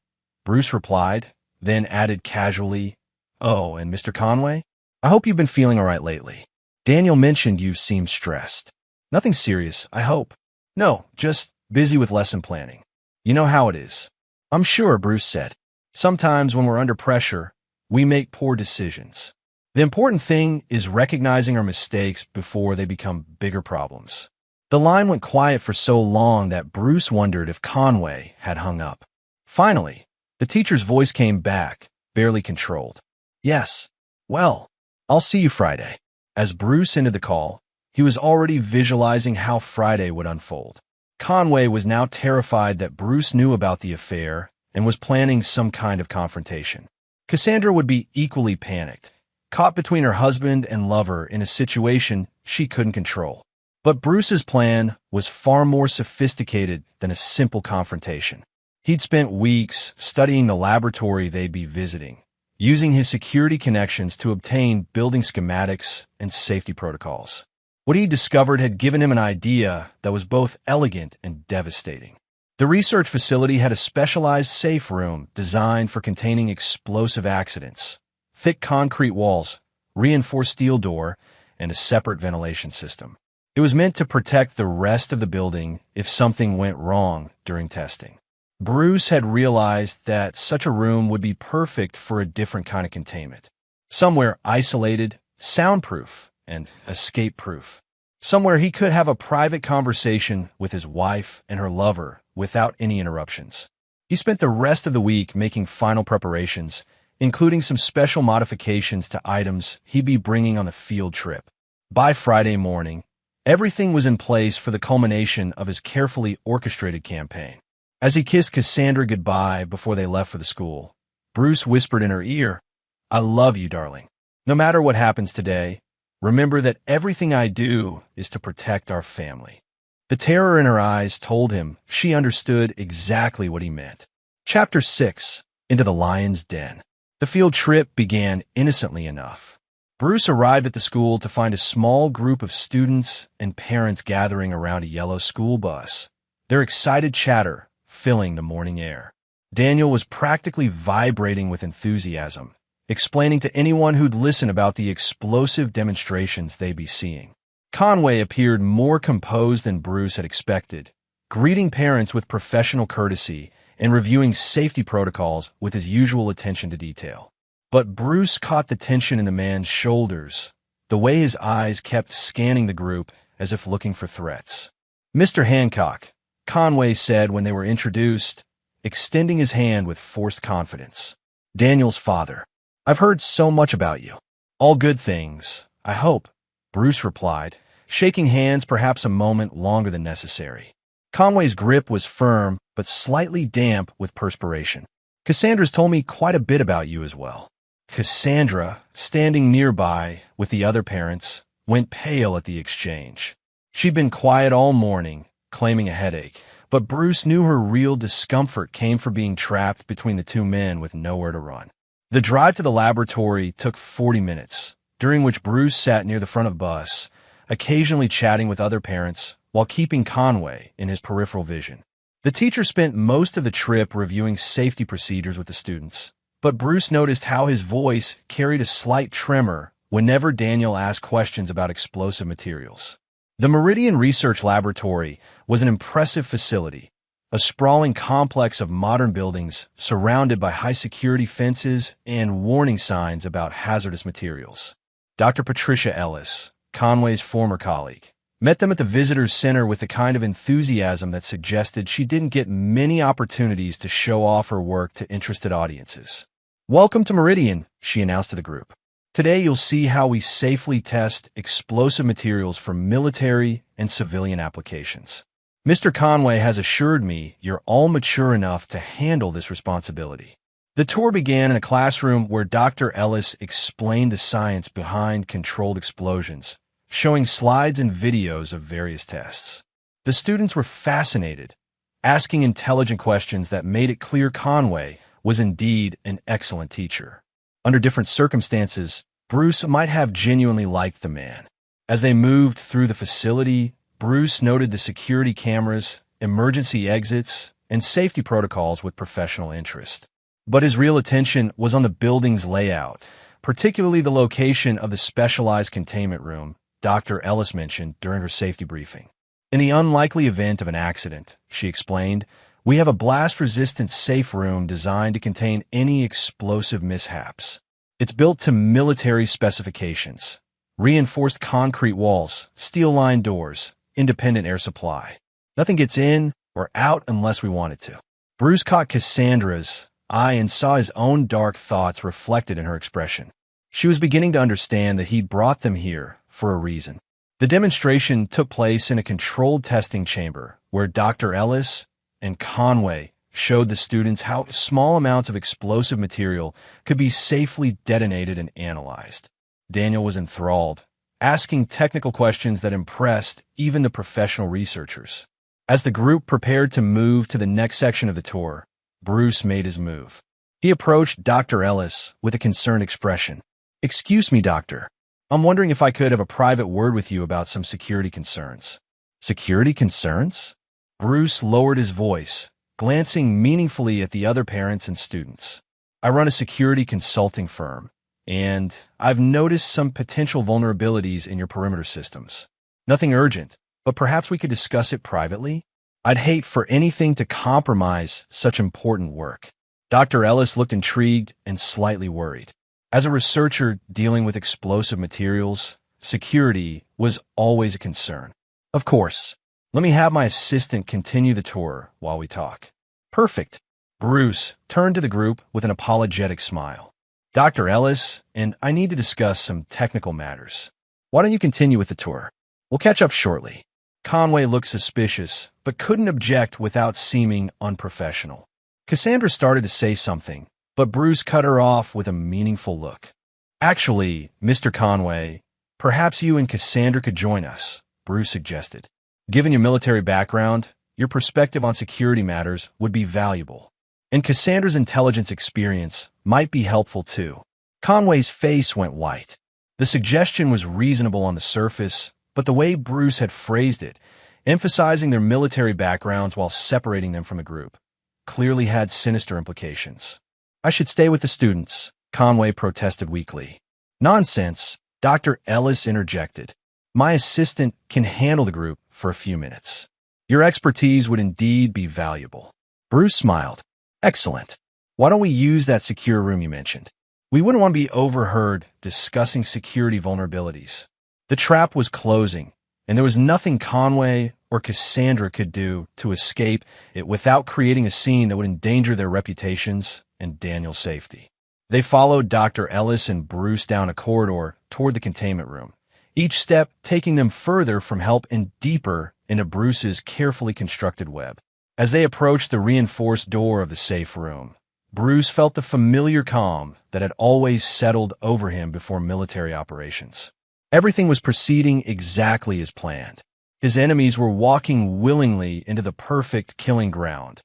Bruce replied, then added casually, "Oh, and Mr. Conway, I hope you've been feeling all right lately. Daniel mentioned you seemed stressed." "Nothing serious, I hope." "No, just busy with lesson planning. You know how it is." "I'm sure," Bruce said. "Sometimes when we're under pressure, we make poor decisions. The important thing is recognizing our mistakes before they become bigger problems." The line went quiet for so long that Bruce wondered if Conway had hung up. Finally, the teacher's voice came back, barely controlled. "Yes. Well, I'll see you Friday." As Bruce ended the call, he was already visualizing how Friday would unfold. Conway was now terrified that Bruce knew about the affair and was planning some kind of confrontation. Cassandra would be equally panicked, caught between her husband and lover in a situation she couldn't control. But Bruce's plan was far more sophisticated than a simple confrontation. He'd spent weeks studying the laboratory they'd be visiting, using his security connections to obtain building schematics and safety protocols. What he discovered had given him an idea that was both elegant and devastating. The research facility had a specialized safe room designed for containing explosive accidents, thick concrete walls, reinforced steel door, and a separate ventilation system. It was meant to protect the rest of the building if something went wrong during testing. Bruce had realized that such a room would be perfect for a different kind of containment. Somewhere isolated, soundproof, and escape-proof. Somewhere he could have a private conversation with his wife and her lover without any interruptions. He spent the rest of the week making final preparations, including some special modifications to items he'd be bringing on the field trip. By Friday morning, everything was in place for the culmination of his carefully orchestrated campaign. As he kissed Cassandra goodbye before they left for the school, Bruce whispered in her ear, "I love you, darling. No matter what happens today, remember that everything I do is to protect our family." The terror in her eyes told him she understood exactly what he meant. Chapter 6. Into the Lion's Den. The field trip began innocently enough. Bruce arrived at the school to find a small group of students and parents gathering around a yellow school bus, their excited chatter filling the morning air. Daniel was practically vibrating with enthusiasm, explaining to anyone who'd listen about the explosive demonstrations they'd be seeing. Conway appeared more composed than Bruce had expected, greeting parents with professional courtesy and reviewing safety protocols with his usual attention to detail. But Bruce caught the tension in the man's shoulders, the way his eyes kept scanning the group as if looking for threats. "Mr. Hancock," Conway said when they were introduced, extending his hand with forced confidence. "Daniel's father. I've heard so much about you." "All good things, I hope," Bruce replied, shaking hands perhaps a moment longer than necessary. Conway's grip was firm but slightly damp with perspiration. "Cassandra's told me quite a bit about you as well." Cassandra, standing nearby with the other parents, went pale at the exchange. She'd been quiet all morning, claiming a headache, But Bruce knew her real discomfort came from being trapped between the two men with nowhere to run. The drive to the laboratory took 40 minutes, during which Bruce sat near the front of the bus, occasionally chatting with other parents while keeping Conway in his peripheral vision. The teacher spent most of the trip reviewing safety procedures with the students, but Bruce noticed how his voice carried a slight tremor whenever Daniel asked questions about explosive materials. The Meridian Research Laboratory was an impressive facility, a sprawling complex of modern buildings surrounded by high-security fences and warning signs about hazardous materials. Dr. Patricia Ellis, Conway's former colleague, met them at the visitors center with the kind of enthusiasm that suggested she didn't get many opportunities to show off her work to interested audiences. "Welcome to Meridian," she announced to the group. "Today you'll see how we safely test explosive materials for military and civilian applications. Mr. Conway has assured me you're all mature enough to handle this responsibility." The tour began in a classroom where Dr. Ellis explained the science behind controlled explosions, showing slides and videos of various tests. The students were fascinated, asking intelligent questions that made it clear Conway was indeed an excellent teacher. Under different circumstances, Bruce might have genuinely liked the man. As they moved through the facility, Bruce noted the security cameras, emergency exits, and safety protocols with professional interest. But his real attention was on the building's layout, particularly the location of the specialized containment room Dr. Ellis mentioned during her safety briefing. "In the unlikely event of an accident," she explained, "we have a blast-resistant safe room designed to contain any explosive mishaps. It's built to military specifications. Reinforced concrete walls, steel-lined doors, independent air supply. Nothing gets in or out unless we want it to." Bruce caught Cassandra's eye and saw his own dark thoughts reflected in her expression. She was beginning to understand that he'd brought them here for a reason. The demonstration took place in a controlled testing chamber where Dr. Ellis and Conway showed the students how small amounts of explosive material could be safely detonated and analyzed. Daniel was enthralled, asking technical questions that impressed even the professional researchers. As the group prepared to move to the next section of the tour, Bruce made his move. He approached Dr. Ellis with a concerned expression. "Excuse me, doctor. I'm wondering if I could have a private word with you about some security concerns." "Security concerns?" Bruce lowered his voice, glancing meaningfully at the other parents and students. "I run a security consulting firm, and I've noticed some potential vulnerabilities in your perimeter systems. Nothing urgent, but perhaps we could discuss it privately? I'd hate for anything to compromise such important work." Dr. Ellis looked intrigued and slightly worried. As a researcher dealing with explosive materials, security was always a concern. "Of course. Let me have my assistant continue the tour while we talk." "Perfect." Bruce turned to the group with an apologetic smile. "Dr. Ellis and I need to discuss some technical matters. Why don't you continue with the tour? We'll catch up shortly." Conway looked suspicious, but couldn't object without seeming unprofessional. Cassandra started to say something, but Bruce cut her off with a meaningful look. "Actually, Mr. Conway, perhaps you and Cassandra could join us," Bruce suggested. "Given your military background, your perspective on security matters would be valuable. And Cassandra's intelligence experience might be helpful too." Conway's face went white. The suggestion was reasonable on the surface, but the way Bruce had phrased it, emphasizing their military backgrounds while separating them from the group, clearly had sinister implications. "I should stay with the students," Conway protested weakly. "Nonsense," Dr. Ellis interjected. "My assistant can handle the group for a few minutes. Your expertise would indeed be valuable." Bruce smiled. "Excellent. Why don't we use that secure room you mentioned? We wouldn't want to be overheard discussing security vulnerabilities." The trap was closing, and there was nothing Conway or Cassandra could do to escape it without creating a scene that would endanger their reputations and Daniel's safety. They followed Dr. Ellis and Bruce down a corridor toward the containment room, each step taking them further from help and deeper into Bruce's carefully constructed web. As they approached the reinforced door of the safe room, Bruce felt the familiar calm that had always settled over him before military operations. Everything was proceeding exactly as planned. His enemies were walking willingly into the perfect killing ground,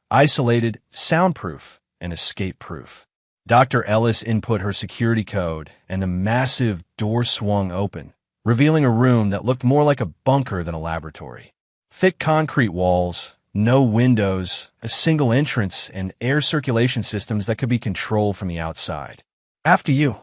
isolated, soundproof, and escape-proof. Dr. Ellis input her security code, and the massive door swung open, revealing a room that looked more like a bunker than a laboratory. Thick concrete walls, no windows, a single entrance, and air circulation systems that could be controlled from the outside. "After you,"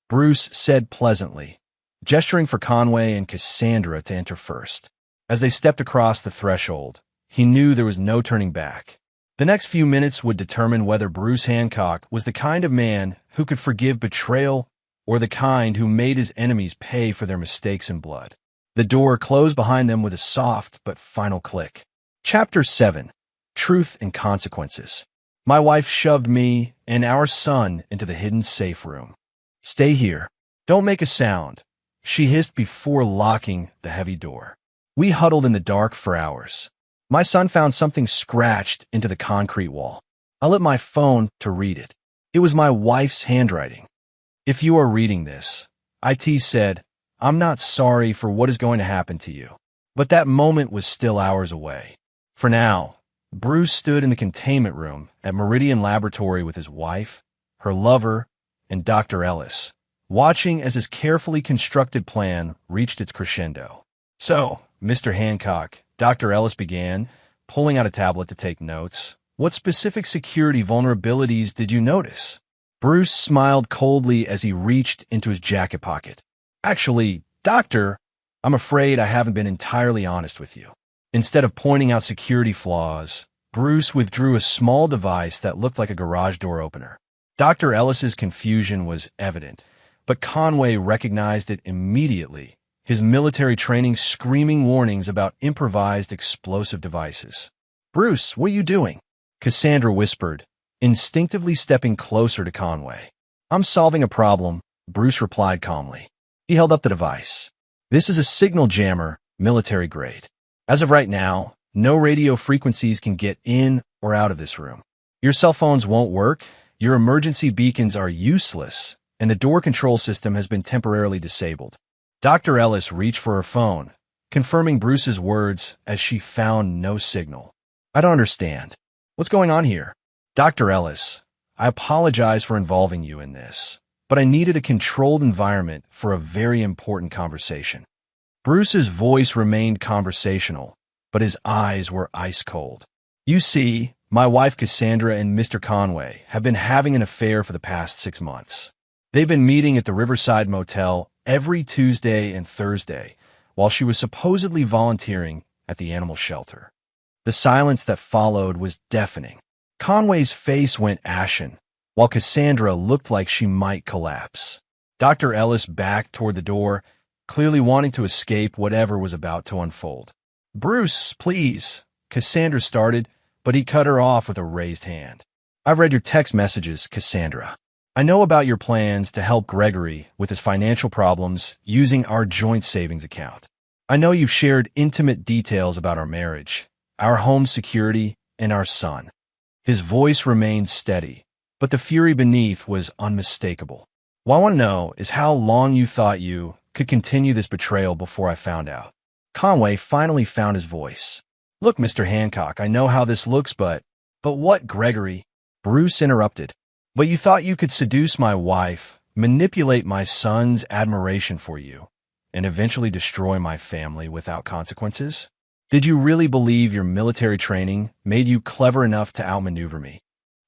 Bruce said pleasantly, gesturing for Conway and Cassandra to enter first. As they stepped across the threshold, he knew there was no turning back. The next few minutes would determine whether Bruce Hancock was the kind of man who could forgive betrayal or the kind who made his enemies pay for their mistakes in blood. The door closed behind them with a soft but final click. Chapter 7. Truth and Consequences. My wife shoved me and our son into the hidden safe room. "Stay here. Don't make a sound," she hissed before locking the heavy door. We huddled in the dark for hours. My son found something scratched into the concrete wall. I lit my phone to read it. It was my wife's handwriting. "If you are reading this," IT said, "I'm not sorry for what is going to happen to you." But that moment was still hours away. For now, Bruce stood in the containment room at Meridian Laboratory with his wife, her lover, and Dr. Ellis, watching as his carefully constructed plan reached its crescendo. "So, Mr. Hancock," Dr. Ellis began, pulling out a tablet to take notes, "what specific security vulnerabilities did you notice?" Bruce smiled coldly as he reached into his jacket pocket. "Actually, Doctor, I'm afraid I haven't been entirely honest with you." Instead of pointing out security flaws, Bruce withdrew a small device that looked like a garage door opener. Dr. Ellis's confusion was evident, but Conway recognized it immediately, his military training screaming warnings about improvised explosive devices. "Bruce, what are you doing?" Cassandra whispered, instinctively stepping closer to Conway. "I'm solving a problem," Bruce replied calmly. He held up the device. "This is a signal jammer, military grade. As of right now, no radio frequencies can get in or out of this room. Your cell phones won't work, your emergency beacons are useless, and the door control system has been temporarily disabled." Dr. Ellis reached for her phone, confirming Bruce's words as she found no signal. "I don't understand. What's going on here?" "Dr. Ellis, I apologize for involving you in this, but I needed a controlled environment for a very important conversation." Bruce's voice remained conversational, but his eyes were ice cold. "You see, my wife Cassandra and Mr. Conway have been having an affair for the past 6 months. They've been meeting at the Riverside Motel every Tuesday and Thursday, while she was supposedly volunteering at the animal shelter." The silence that followed was deafening. Conway's face went ashen, while Cassandra looked like she might collapse. Dr. Ellis backed toward the door, clearly wanting to escape whatever was about to unfold. "Bruce, please," Cassandra started, but he cut her off with a raised hand. "I've read your text messages, Cassandra. I know about your plans to help Gregory with his financial problems using our joint savings account. I know you've shared intimate details about our marriage, our home security, and our son." His voice remained steady, but the fury beneath was unmistakable. "What I want to know is how long you thought you could continue this betrayal before I found out." Conway finally found his voice. "Look, Mr. Hancock, I know how this looks, but what, Gregory?" Bruce interrupted. "But you thought you could seduce my wife, manipulate my son's admiration for you, and eventually destroy my family without consequences? Did you really believe your military training made you clever enough to outmaneuver me?"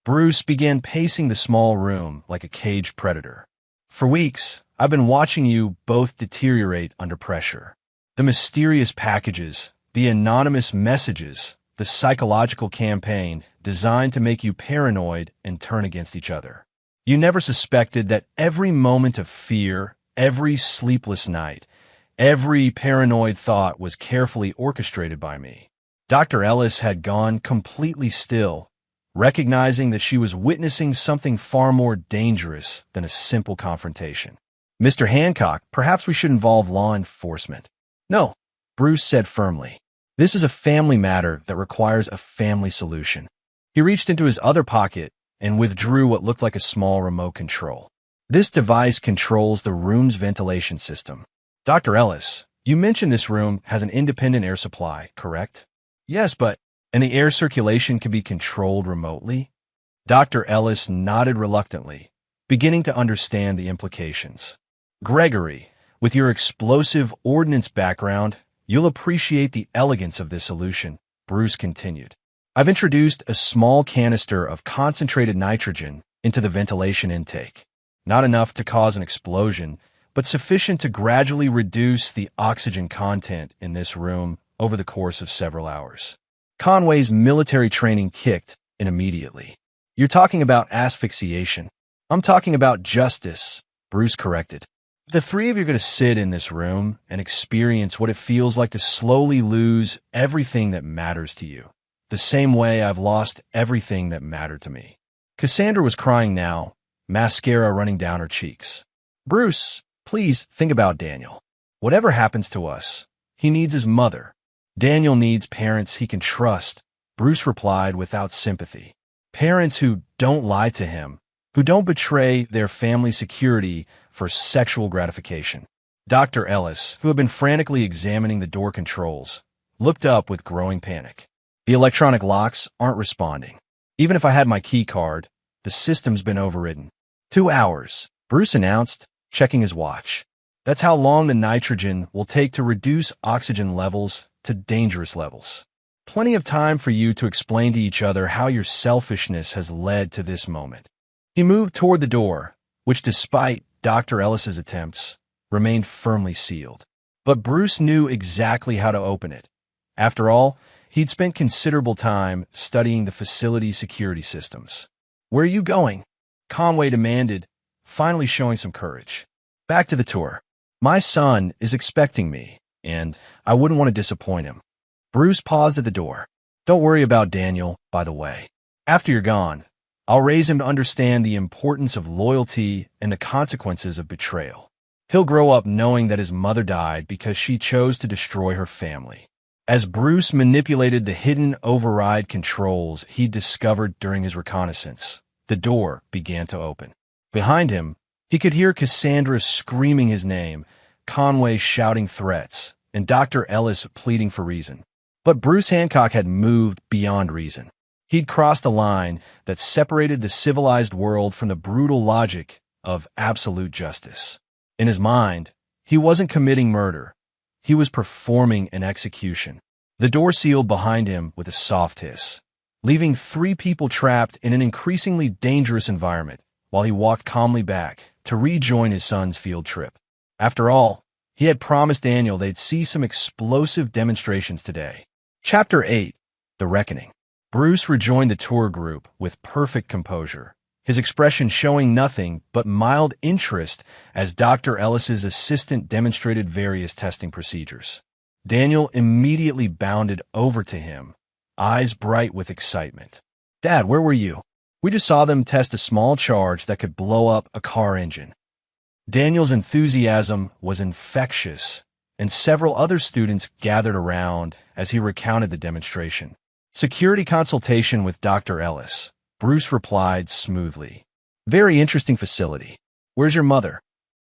Bruce began pacing the small room like a caged predator. "For weeks, I've been watching you both deteriorate under pressure. The mysterious packages, the anonymous messages, the psychological campaign designed to make you paranoid and turn against each other. You never suspected that every moment of fear, every sleepless night, every paranoid thought was carefully orchestrated by me." Dr. Ellis had gone completely still, recognizing that she was witnessing something far more dangerous than a simple confrontation. "Mr. Hancock, perhaps we should involve law enforcement." "No," Bruce said firmly. "This is a family matter that requires a family solution." He reached into his other pocket and withdrew what looked like a small remote control. "This device controls the room's ventilation system. Dr. Ellis, You mentioned this room has an independent air supply, correct? Yes, and the air circulation can be controlled remotely? Dr. Ellis nodded reluctantly, beginning to understand the implications. Gregory, with your explosive ordnance background, you'll appreciate the elegance of this solution, Bruce continued. I've introduced a small canister of concentrated nitrogen into the ventilation intake. Not enough to cause an explosion, but sufficient to gradually reduce the oxygen content in this room over the course of several hours. Conway's military training kicked in immediately. You're talking about asphyxiation. I'm talking about justice, Bruce corrected. The three of you are going to sit in this room and experience what it feels like to slowly lose everything that matters to you, the same way I've lost everything that mattered to me. Cassandra was crying now, mascara running down her cheeks. Bruce, please think about Daniel. Whatever happens to us, he needs his mother. Daniel needs parents he can trust, Bruce replied without sympathy. Parents who don't lie to him, who don't betray their family security for sexual gratification. Dr. Ellis, who had been frantically examining the door controls, looked up with growing panic. The electronic locks aren't responding. Even if I had my key card, the system's been overridden. 2 hours, Bruce announced, checking his watch. That's how long the nitrogen will take to reduce oxygen levels to dangerous levels. Plenty of time for you to explain to each other how your selfishness has led to this moment. He moved toward the door, which despite Dr. Ellis's attempts, remained firmly sealed. But Bruce knew exactly how to open it. After all, he'd spent considerable time studying the facility security systems. Where are you going? Conway demanded, finally showing some courage. Back to the tour. My son is expecting me, and I wouldn't want to disappoint him. Bruce paused at the door. Don't worry about Daniel, by the way. After you're gone, I'll raise him to understand the importance of loyalty and the consequences of betrayal. He'll grow up knowing that his mother died because she chose to destroy her family. As Bruce manipulated the hidden override controls he discovered during his reconnaissance, the door began to open. Behind him, he could hear Cassandra screaming his name, Conway shouting threats, and Dr. Ellis pleading for reason. But Bruce Hancock had moved beyond reason. He'd crossed a line that separated the civilized world from the brutal logic of absolute justice. In his mind, he wasn't committing murder. He was performing an execution. The door sealed behind him with a soft hiss, leaving 3 people trapped in an increasingly dangerous environment while he walked calmly back to rejoin his son's field trip. After all, he had promised Daniel they'd see some explosive demonstrations today. Chapter 8, The Reckoning. Bruce rejoined the tour group with perfect composure, his expression showing nothing but mild interest as Dr. Ellis's assistant demonstrated various testing procedures. Daniel immediately bounded over to him, eyes bright with excitement. Dad, where were you? We just saw them test a small charge that could blow up a car engine. Daniel's enthusiasm was infectious, and several other students gathered around as he recounted the demonstration. Security consultation with Dr. Ellis, Bruce replied smoothly. Very interesting facility. Where's your mother?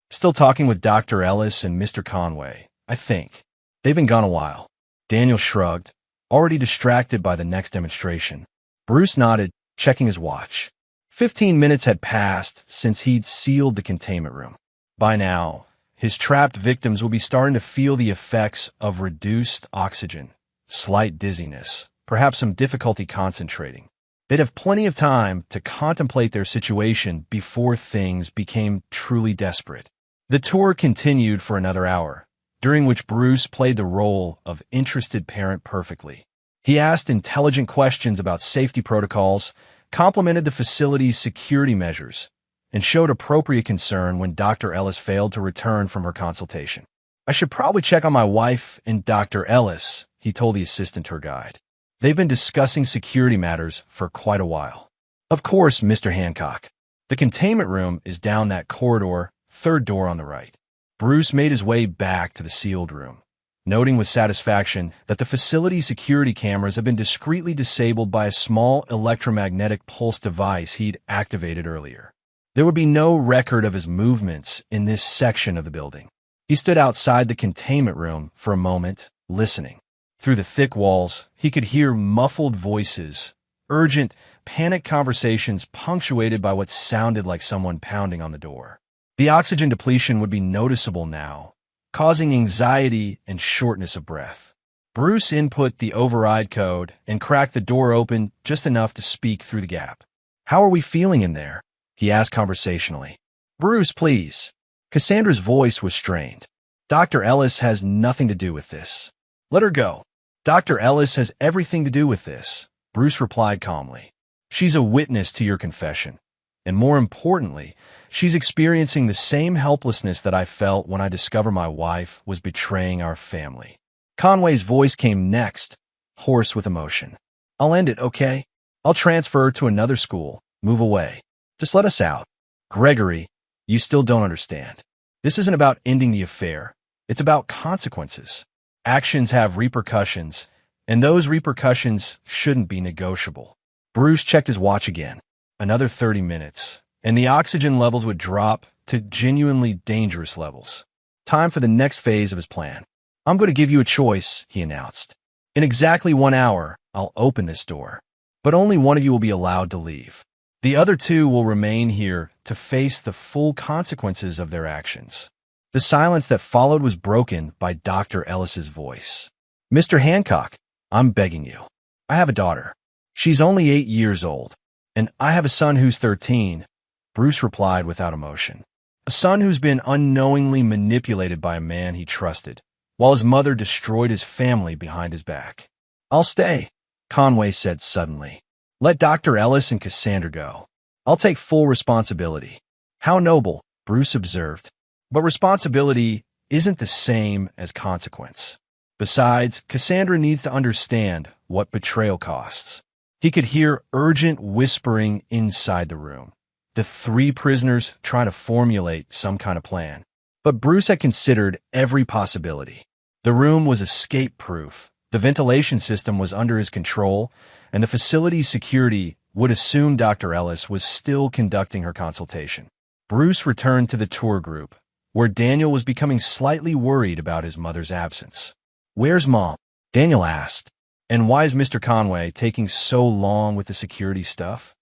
Still talking with Dr. Ellis and Mr. Conway, I think. They've been gone a while. Daniel shrugged, already distracted by the next demonstration. Bruce nodded, checking his watch. 15 minutes had passed since he'd sealed the containment room. By now, his trapped victims will be starting to feel the effects of reduced oxygen, slight dizziness, perhaps some difficulty concentrating. They'd have plenty of time to contemplate their situation before things became truly desperate. The tour continued for another hour, during which Bruce played the role of interested parent perfectly. He asked intelligent questions about safety protocols, complimented the facility's security measures, and showed appropriate concern when Dr. Ellis failed to return from her consultation. I should probably check on my wife and Dr. Ellis, he told the assistant tour guide. They've been discussing security matters for quite a while. Of course, Mr. Hancock. The containment room is down that corridor, 3rd door on the right. Bruce made his way back to the sealed room, noting with satisfaction that the facility security cameras had been discreetly disabled by a small electromagnetic pulse device he'd activated earlier. There would be no record of his movements in this section of the building. He stood outside the containment room for a moment, listening. Through the thick walls, he could hear muffled voices, urgent, panicked conversations punctuated by what sounded like someone pounding on the door. The oxygen depletion would be noticeable now, causing anxiety and shortness of breath. Bruce input the override code and cracked the door open just enough to speak through the gap. "How are we feeling in there?" he asked conversationally. "Bruce, please." Cassandra's voice was strained. "Dr. Ellis has nothing to do with this. Let her go." "Dr. Ellis has everything to do with this," Bruce replied calmly. "She's a witness to your confession. And more importantly, she's experiencing the same helplessness that I felt when I discovered my wife was betraying our family." Conway's voice came next, hoarse with emotion. "I'll end it, okay? I'll transfer to another school, move away. Just let us out." "Gregory, you still don't understand. This isn't about ending the affair. It's about consequences. Actions have repercussions, and those repercussions shouldn't be negotiable." Bruce checked his watch again. Another 30 minutes, and the oxygen levels would drop to genuinely dangerous levels. Time for the next phase of his plan. "I'm going to give you a choice," he announced. "In exactly 1 hour, I'll open this door. But only one of you will be allowed to leave. The other two will remain here to face the full consequences of their actions." The silence that followed was broken by Dr. Ellis's voice. "Mr. Hancock, I'm begging you. I have a daughter. She's only 8 years old. And I have a son who's 13, Bruce replied without emotion. "A son who's been unknowingly manipulated by a man he trusted, while his mother destroyed his family behind his back." "I'll stay," Conway said suddenly. "Let Dr. Ellis and Cassandra go. I'll take full responsibility." "How noble," Bruce observed. "But responsibility isn't the same as consequence. Besides, Cassandra needs to understand what betrayal costs." He could hear urgent whispering inside the room. The 3 prisoners trying to formulate some kind of plan. But Bruce had considered every possibility. The room was escape-proof, the ventilation system was under his control, and the facility's security would assume Dr. Ellis was still conducting her consultation. Bruce returned to the tour group, where Daniel was becoming slightly worried about his mother's absence. "Where's Mom?" Daniel asked. "And why is Mr. Conway taking so long with the security stuff?"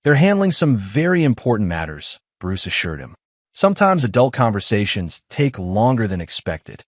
"They're handling some very important matters," Bruce assured him. "Sometimes adult conversations take longer than expected."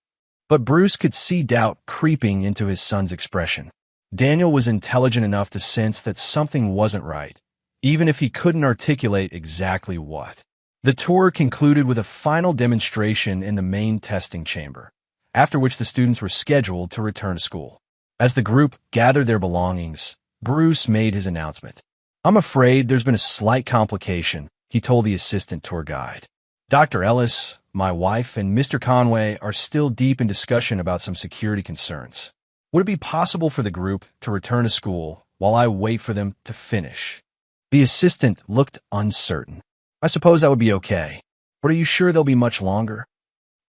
But Bruce could see doubt creeping into his son's expression. Daniel was intelligent enough to sense that something wasn't right, even if he couldn't articulate exactly what. The tour concluded with a final demonstration in the main testing chamber, after which the students were scheduled to return to school. As the group gathered their belongings, Bruce made his announcement. "I'm afraid there's been a slight complication," he told the assistant tour guide. "Dr. Ellis, my wife, and Mr. Conway are still deep in discussion about some security concerns. Would it be possible for the group to return to school while I wait for them to finish?" The assistant looked uncertain. "I suppose that would be okay. But are you sure they'll be much longer?"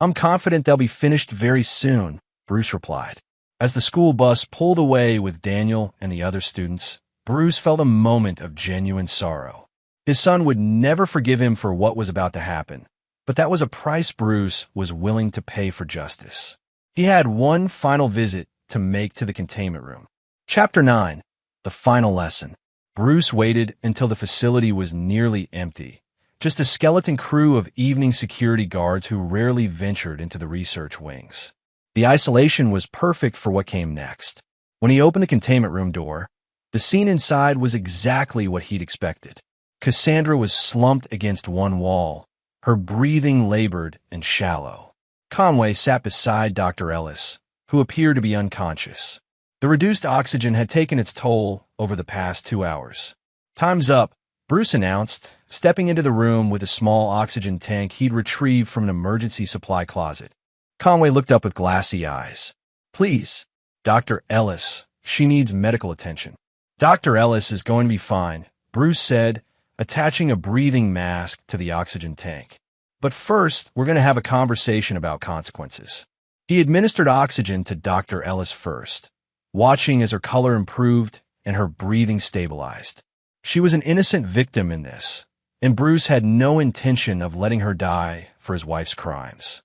"I'm confident they'll be finished very soon," Bruce replied. As the school bus pulled away with Daniel and the other students, Bruce felt a moment of genuine sorrow. His son would never forgive him for what was about to happen, but that was a price Bruce was willing to pay for justice. He had one final visit to make to the containment room. Chapter 9. The Final Lesson. Bruce waited until the facility was nearly empty, just a skeleton crew of evening security guards who rarely ventured into the research wings. The isolation was perfect for what came next. When he opened the containment room door, the scene inside was exactly what he'd expected. Cassandra was slumped against one wall, her breathing labored and shallow. Conway sat beside Dr. Ellis, who appeared to be unconscious. The reduced oxygen had taken its toll over the past 2 hours. "Time's up," Bruce announced, stepping into the room with a small oxygen tank he'd retrieved from an emergency supply closet. Conway looked up with glassy eyes. "Please, Dr. Ellis, she needs medical attention." "Dr. Ellis is going to be fine," Bruce said, attaching a breathing mask to the oxygen tank. "But first, we're going to have a conversation about consequences." He administered oxygen to Dr. Ellis first, watching as her color improved and her breathing stabilized. She was an innocent victim in this, and Bruce had no intention of letting her die for his wife's crimes.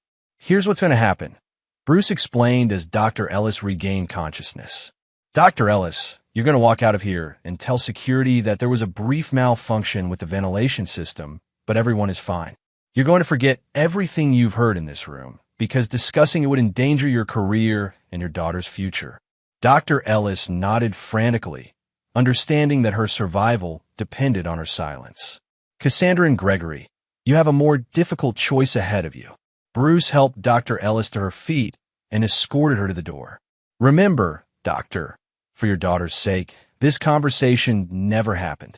Here's what's going to happen, Bruce explained as Dr. Ellis regained consciousness. Dr. Ellis, you're going to walk out of here and tell security that there was a brief malfunction with the ventilation system, but everyone is fine. You're going to forget everything you've heard in this room, because discussing it would endanger your career and your daughter's future. Dr. Ellis nodded frantically, understanding that her survival depended on her silence. Cassandra and Gregory, you have a more difficult choice ahead of you. Bruce helped Dr. Ellis to her feet and escorted her to the door. Remember, Doctor, for your daughter's sake, this conversation never happened.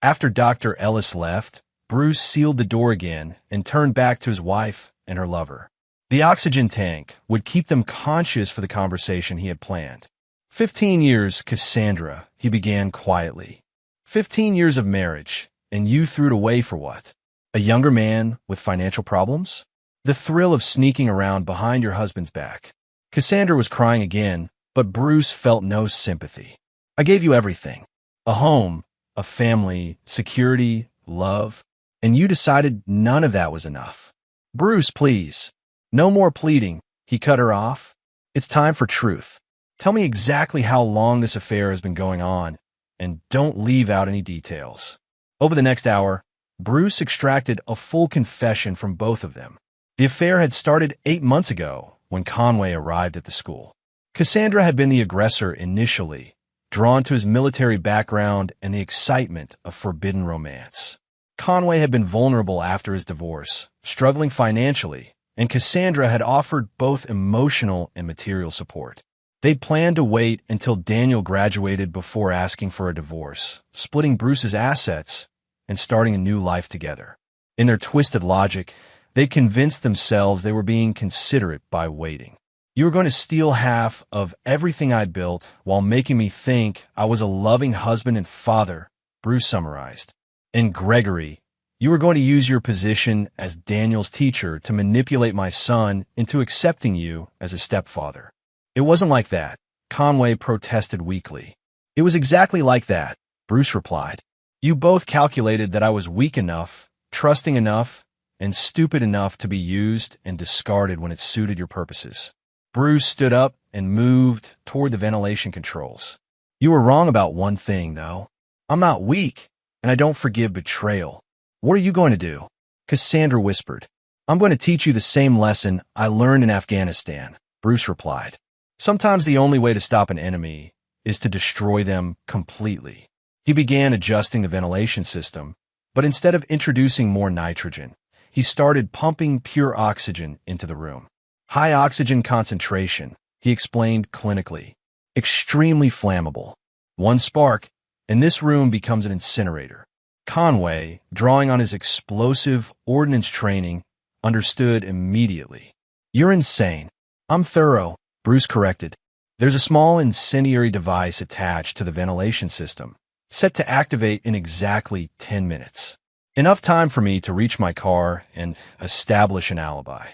After Dr. Ellis left, Bruce sealed the door again and turned back to his wife and her lover. The oxygen tank would keep them conscious for the conversation he had planned. 15 years, Cassandra, he began quietly. 15 years of marriage, and you threw it away for what? A younger man with financial problems? The thrill of sneaking around behind your husband's back. Cassandra was crying again, but Bruce felt no sympathy. I gave you everything. A home, a family, security, love, and you decided none of that was enough. Bruce, please. No more pleading. He cut her off. It's time for truth. Tell me exactly how long this affair has been going on, and don't leave out any details. Over the next hour, Bruce extracted a full confession from both of them. The affair had started 8 months ago when Conway arrived at the school. Cassandra had been the aggressor initially, drawn to his military background and the excitement of forbidden romance. Conway had been vulnerable after his divorce, struggling financially, and Cassandra had offered both emotional and material support. They'd planned to wait until Daniel graduated before asking for a divorce, splitting Bruce's assets and starting a new life together. In their twisted logic, they convinced themselves they were being considerate by waiting. You were going to steal half of everything I built while making me think I was a loving husband and father, Bruce summarized. And Gregory, you were going to use your position as Daniel's teacher to manipulate my son into accepting you as a stepfather. It wasn't like that, Conway protested weakly. It was exactly like that, Bruce replied. You both calculated that I was weak enough, trusting enough, and stupid enough to be used and discarded when it suited your purposes. Bruce stood up and moved toward the ventilation controls. You were wrong about one thing, though. I'm not weak, and I don't forgive betrayal. What are you going to do? Cassandra whispered. I'm going to teach you the same lesson I learned in Afghanistan, Bruce replied. Sometimes the only way to stop an enemy is to destroy them completely. He began adjusting the ventilation system, but instead of introducing more nitrogen, he started pumping pure oxygen into the room. High oxygen concentration, he explained clinically. Extremely flammable. One spark, and this room becomes an incinerator. Conway, drawing on his explosive ordnance training, understood immediately. You're insane. I'm thorough, Bruce corrected. There's a small incendiary device attached to the ventilation system, set to activate in exactly 10 minutes. Enough time for me to reach my car and establish an alibi.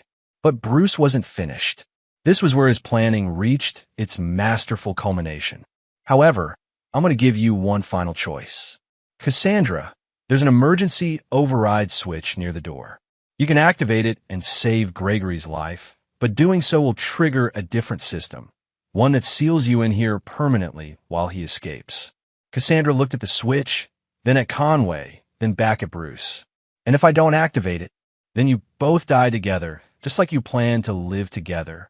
But Bruce wasn't finished. This was where his planning reached its masterful culmination. However, I'm going to give you one final choice. Cassandra, there's an emergency override switch near the door. You can activate it and save Gregory's life, but doing so will trigger a different system, one that seals you in here permanently while he escapes. Cassandra looked at the switch, then at Conway, then back at Bruce. And if I don't activate it, then you both die together, just like you planned to live together.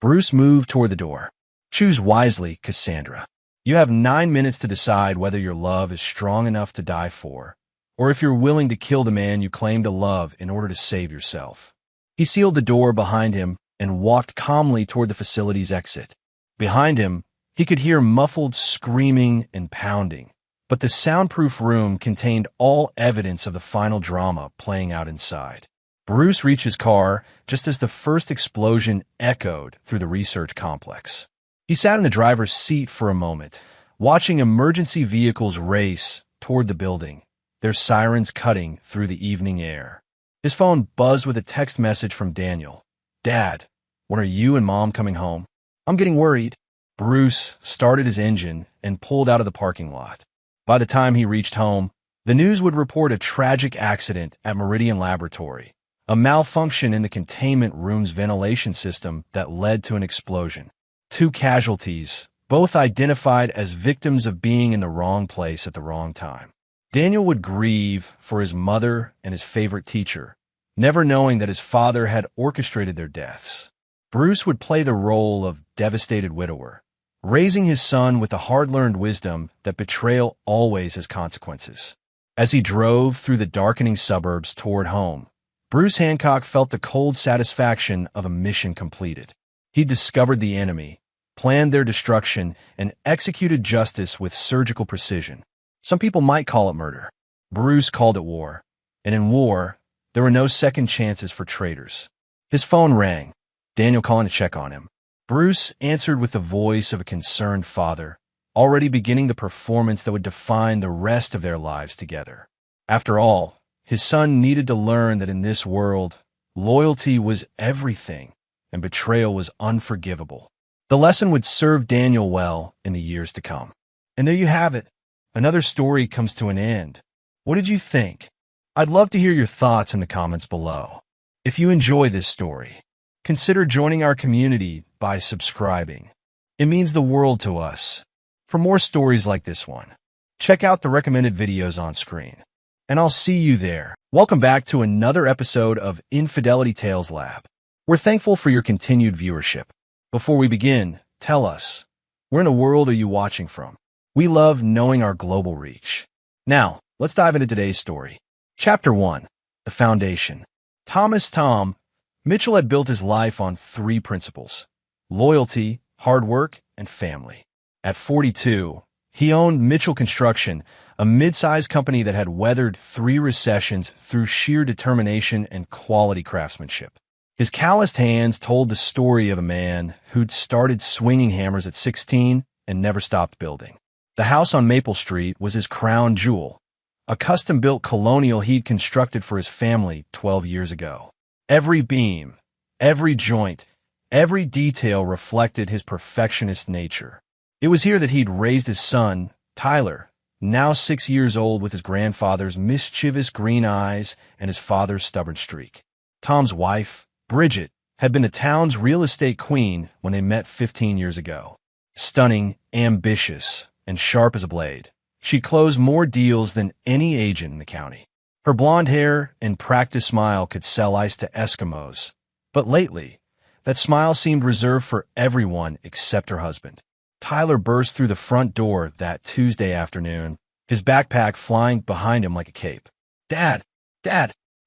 Bruce moved toward the door. Choose wisely, Cassandra. You have 9 minutes to decide whether your love is strong enough to die for, or if you're willing to kill the man you claim to love in order to save yourself. He sealed the door behind him and walked calmly toward the facility's exit. Behind him, he could hear muffled screaming and pounding, but the soundproof room contained all evidence of the final drama playing out inside. Bruce reached his car just as the first explosion echoed through the research complex. He sat in the driver's seat for a moment, watching emergency vehicles race toward the building, their sirens cutting through the evening air. His phone buzzed with a text message from Daniel. Dad, when are you and Mom coming home? I'm getting worried. Bruce started his engine and pulled out of the parking lot. By the time he reached home, the news would report a tragic accident at Meridian Laboratory, a malfunction in the containment room's ventilation system that led to an explosion. 2 casualties, both identified as victims of being in the wrong place at the wrong time. Daniel would grieve for his mother and his favorite teacher, never knowing that his father had orchestrated their deaths. Bruce would play the role of devastated widower, raising his son with the hard-learned wisdom that betrayal always has consequences. As he drove through the darkening suburbs toward home, Bruce Hancock felt the cold satisfaction of a mission completed. He discovered the enemy, planned their destruction, and executed justice with surgical precision. Some people might call it murder. Bruce called it war. And in war, there were no second chances for traitors. His phone rang, Daniel calling to check on him. Bruce answered with the voice of a concerned father, already beginning the performance that would define the rest of their lives together. After all, his son needed to learn that in this world, loyalty was everything, and betrayal was unforgivable. The lesson would serve Daniel well in the years to come. And there you have it. Another story comes to an end. What did you think? I'd love to hear your thoughts in the comments below. If you enjoy this story, consider joining our community by subscribing. It means the world to us. For more stories like this one, check out the recommended videos on screen. And I'll see you there. Welcome back to another episode of Infidelity Tales Lab. We're thankful for your continued viewership. Before we begin, tell us, where in the world are you watching from? We love knowing our global reach. Now, let's dive into today's story. Chapter 1. The Foundation. Tom Mitchell had built his life on 3 principles: loyalty, hard work, and family. At 42, he owned Mitchell Construction, a mid-sized company that had weathered 3 recessions through sheer determination and quality craftsmanship. His calloused hands told the story of a man who'd started swinging hammers at 16 and never stopped building. The house on Maple Street was his crown jewel, a custom-built colonial he'd constructed for his family 12 years ago. Every beam, every joint, every detail reflected his perfectionist nature. It was here that he'd raised his son, Tyler, now 6 years old, with his grandfather's mischievous green eyes and his father's stubborn streak. Tom's wife, Bridget, had been the town's real estate queen when they met 15 years ago. Stunning, ambitious, and sharp as a blade, she closed more deals than any agent in the county. Her blonde hair and practiced smile could sell ice to Eskimos. But lately, that smile seemed reserved for everyone except her husband. Tyler burst through the front door that Tuesday afternoon, his backpack flying behind him like a cape. Dad!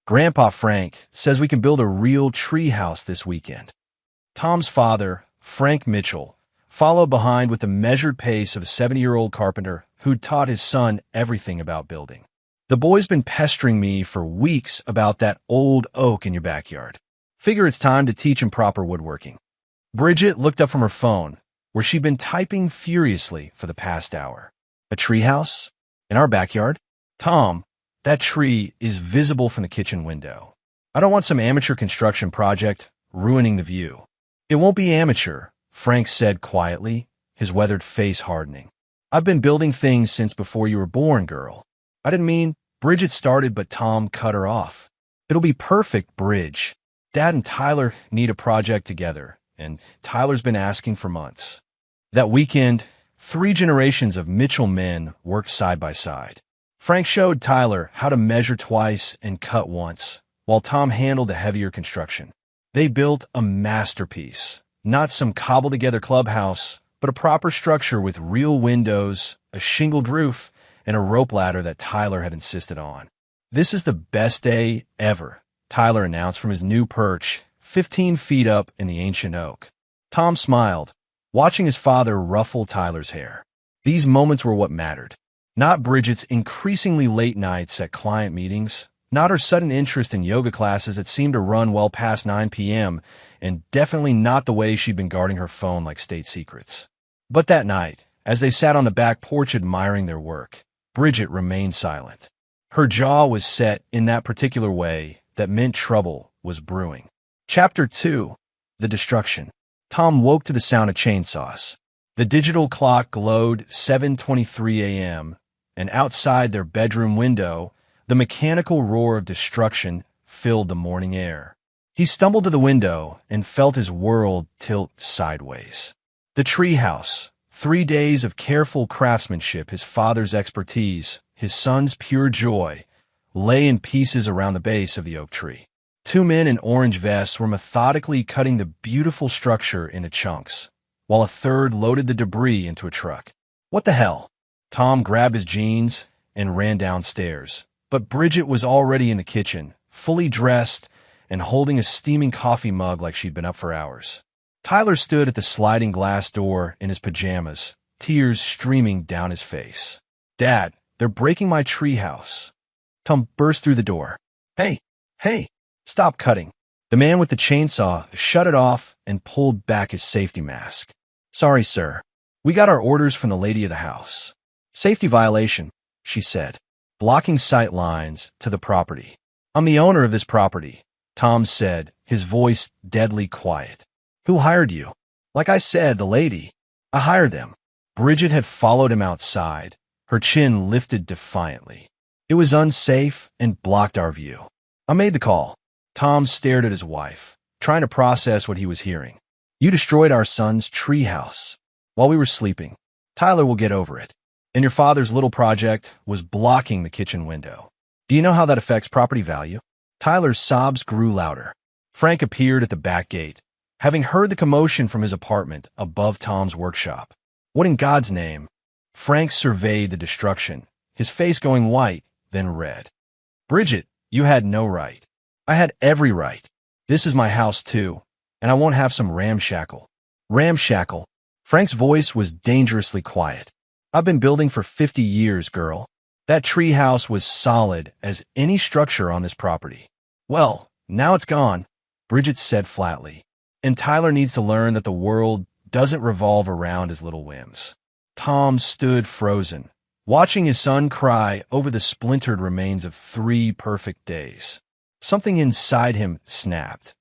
Grandpa Frank says we can build a real tree house this weekend. Tom's father, Frank Mitchell, followed behind with the measured pace of a 70-year-old carpenter who'd taught his son everything about building. The boy's been pestering me for weeks about that old oak in your backyard. Figure it's time to teach him proper woodworking. Bridget looked up from her phone, where she'd been typing furiously for the past hour. A treehouse? In our backyard? Tom, that tree is visible from the kitchen window. I don't want some amateur construction project ruining the view. It won't be amateur, Frank said quietly, his weathered face hardening. I've been building things since before you were born, girl. I didn't mean, Bridget started, but Tom cut her off. It'll be perfect, Bridge. Dad and Tyler need a project together, and Tyler's been asking for months. That weekend, 3 generations of Mitchell men worked side by side. Frank showed Tyler how to measure twice and cut once, while Tom handled the heavier construction. They built a masterpiece, not some cobbled-together clubhouse, but a proper structure with real windows, a shingled roof, and a rope ladder that Tyler had insisted on. This is the best day ever, Tyler announced from his new perch, 15 feet up in the ancient oak. Tom smiled, watching his father ruffle Tyler's hair. These moments were what mattered. Not Bridget's increasingly late nights at client meetings, not her sudden interest in yoga classes that seemed to run well past 9 p.m., and definitely not the way she'd been guarding her phone like state secrets. But that night, as they sat on the back porch admiring their work, Bridget remained silent. Her jaw was set in that particular way that meant trouble was brewing. Chapter 2. The Destruction. Tom woke to the sound of chainsaws. The digital clock glowed 7:23 a.m., and outside their bedroom window, the mechanical roar of destruction filled the morning air. He stumbled to the window and felt his world tilt sideways. The treehouse, 3 days of careful craftsmanship, his father's expertise, his son's pure joy, lay in pieces around the base of the oak tree. 2 men in orange vests were methodically cutting the beautiful structure into chunks, while a third loaded the debris into a truck. What the hell? Tom grabbed his jeans and ran downstairs, but Bridget was already in the kitchen, fully dressed and holding a steaming coffee mug like she'd been up for hours. Tyler stood at the sliding glass door in his pajamas, tears streaming down his face. "Dad, they're breaking my treehouse." Tom burst through the door. Hey, stop cutting." The man with the chainsaw shut it off and pulled back his safety mask. "Sorry, sir. We got our orders from the lady of the house." "Safety violation," she said, blocking sight lines to the property. "I'm the owner of this property," Tom said, his voice deadly quiet. "Who hired you?" "Like I said, the lady. I hired them." Bridget had followed him outside, her chin lifted defiantly. "It was unsafe and blocked our view. I made the call." Tom stared at his wife, trying to process what he was hearing. "You destroyed our son's treehouse while we were sleeping. Tyler will get over it. And your father's little project was blocking the kitchen window. Do you know how that affects property value?" Tyler's sobs grew louder. Frank appeared at the back gate, having heard the commotion from his apartment above Tom's workshop. "What in God's name?" Frank surveyed the destruction, his face going white, then red. "Bridget, you had no right." "I had every right. This is my house too, and I won't have some ramshackle." "Ramshackle?" Frank's voice was dangerously quiet. "I've been building for 50 years, girl. That treehouse was solid as any structure on this property." "Well, now it's gone," Bridget said flatly. "And Tyler needs to learn that the world doesn't revolve around his little whims." Tom stood frozen, watching his son cry over the splintered remains of 3 perfect days. Something inside him snapped,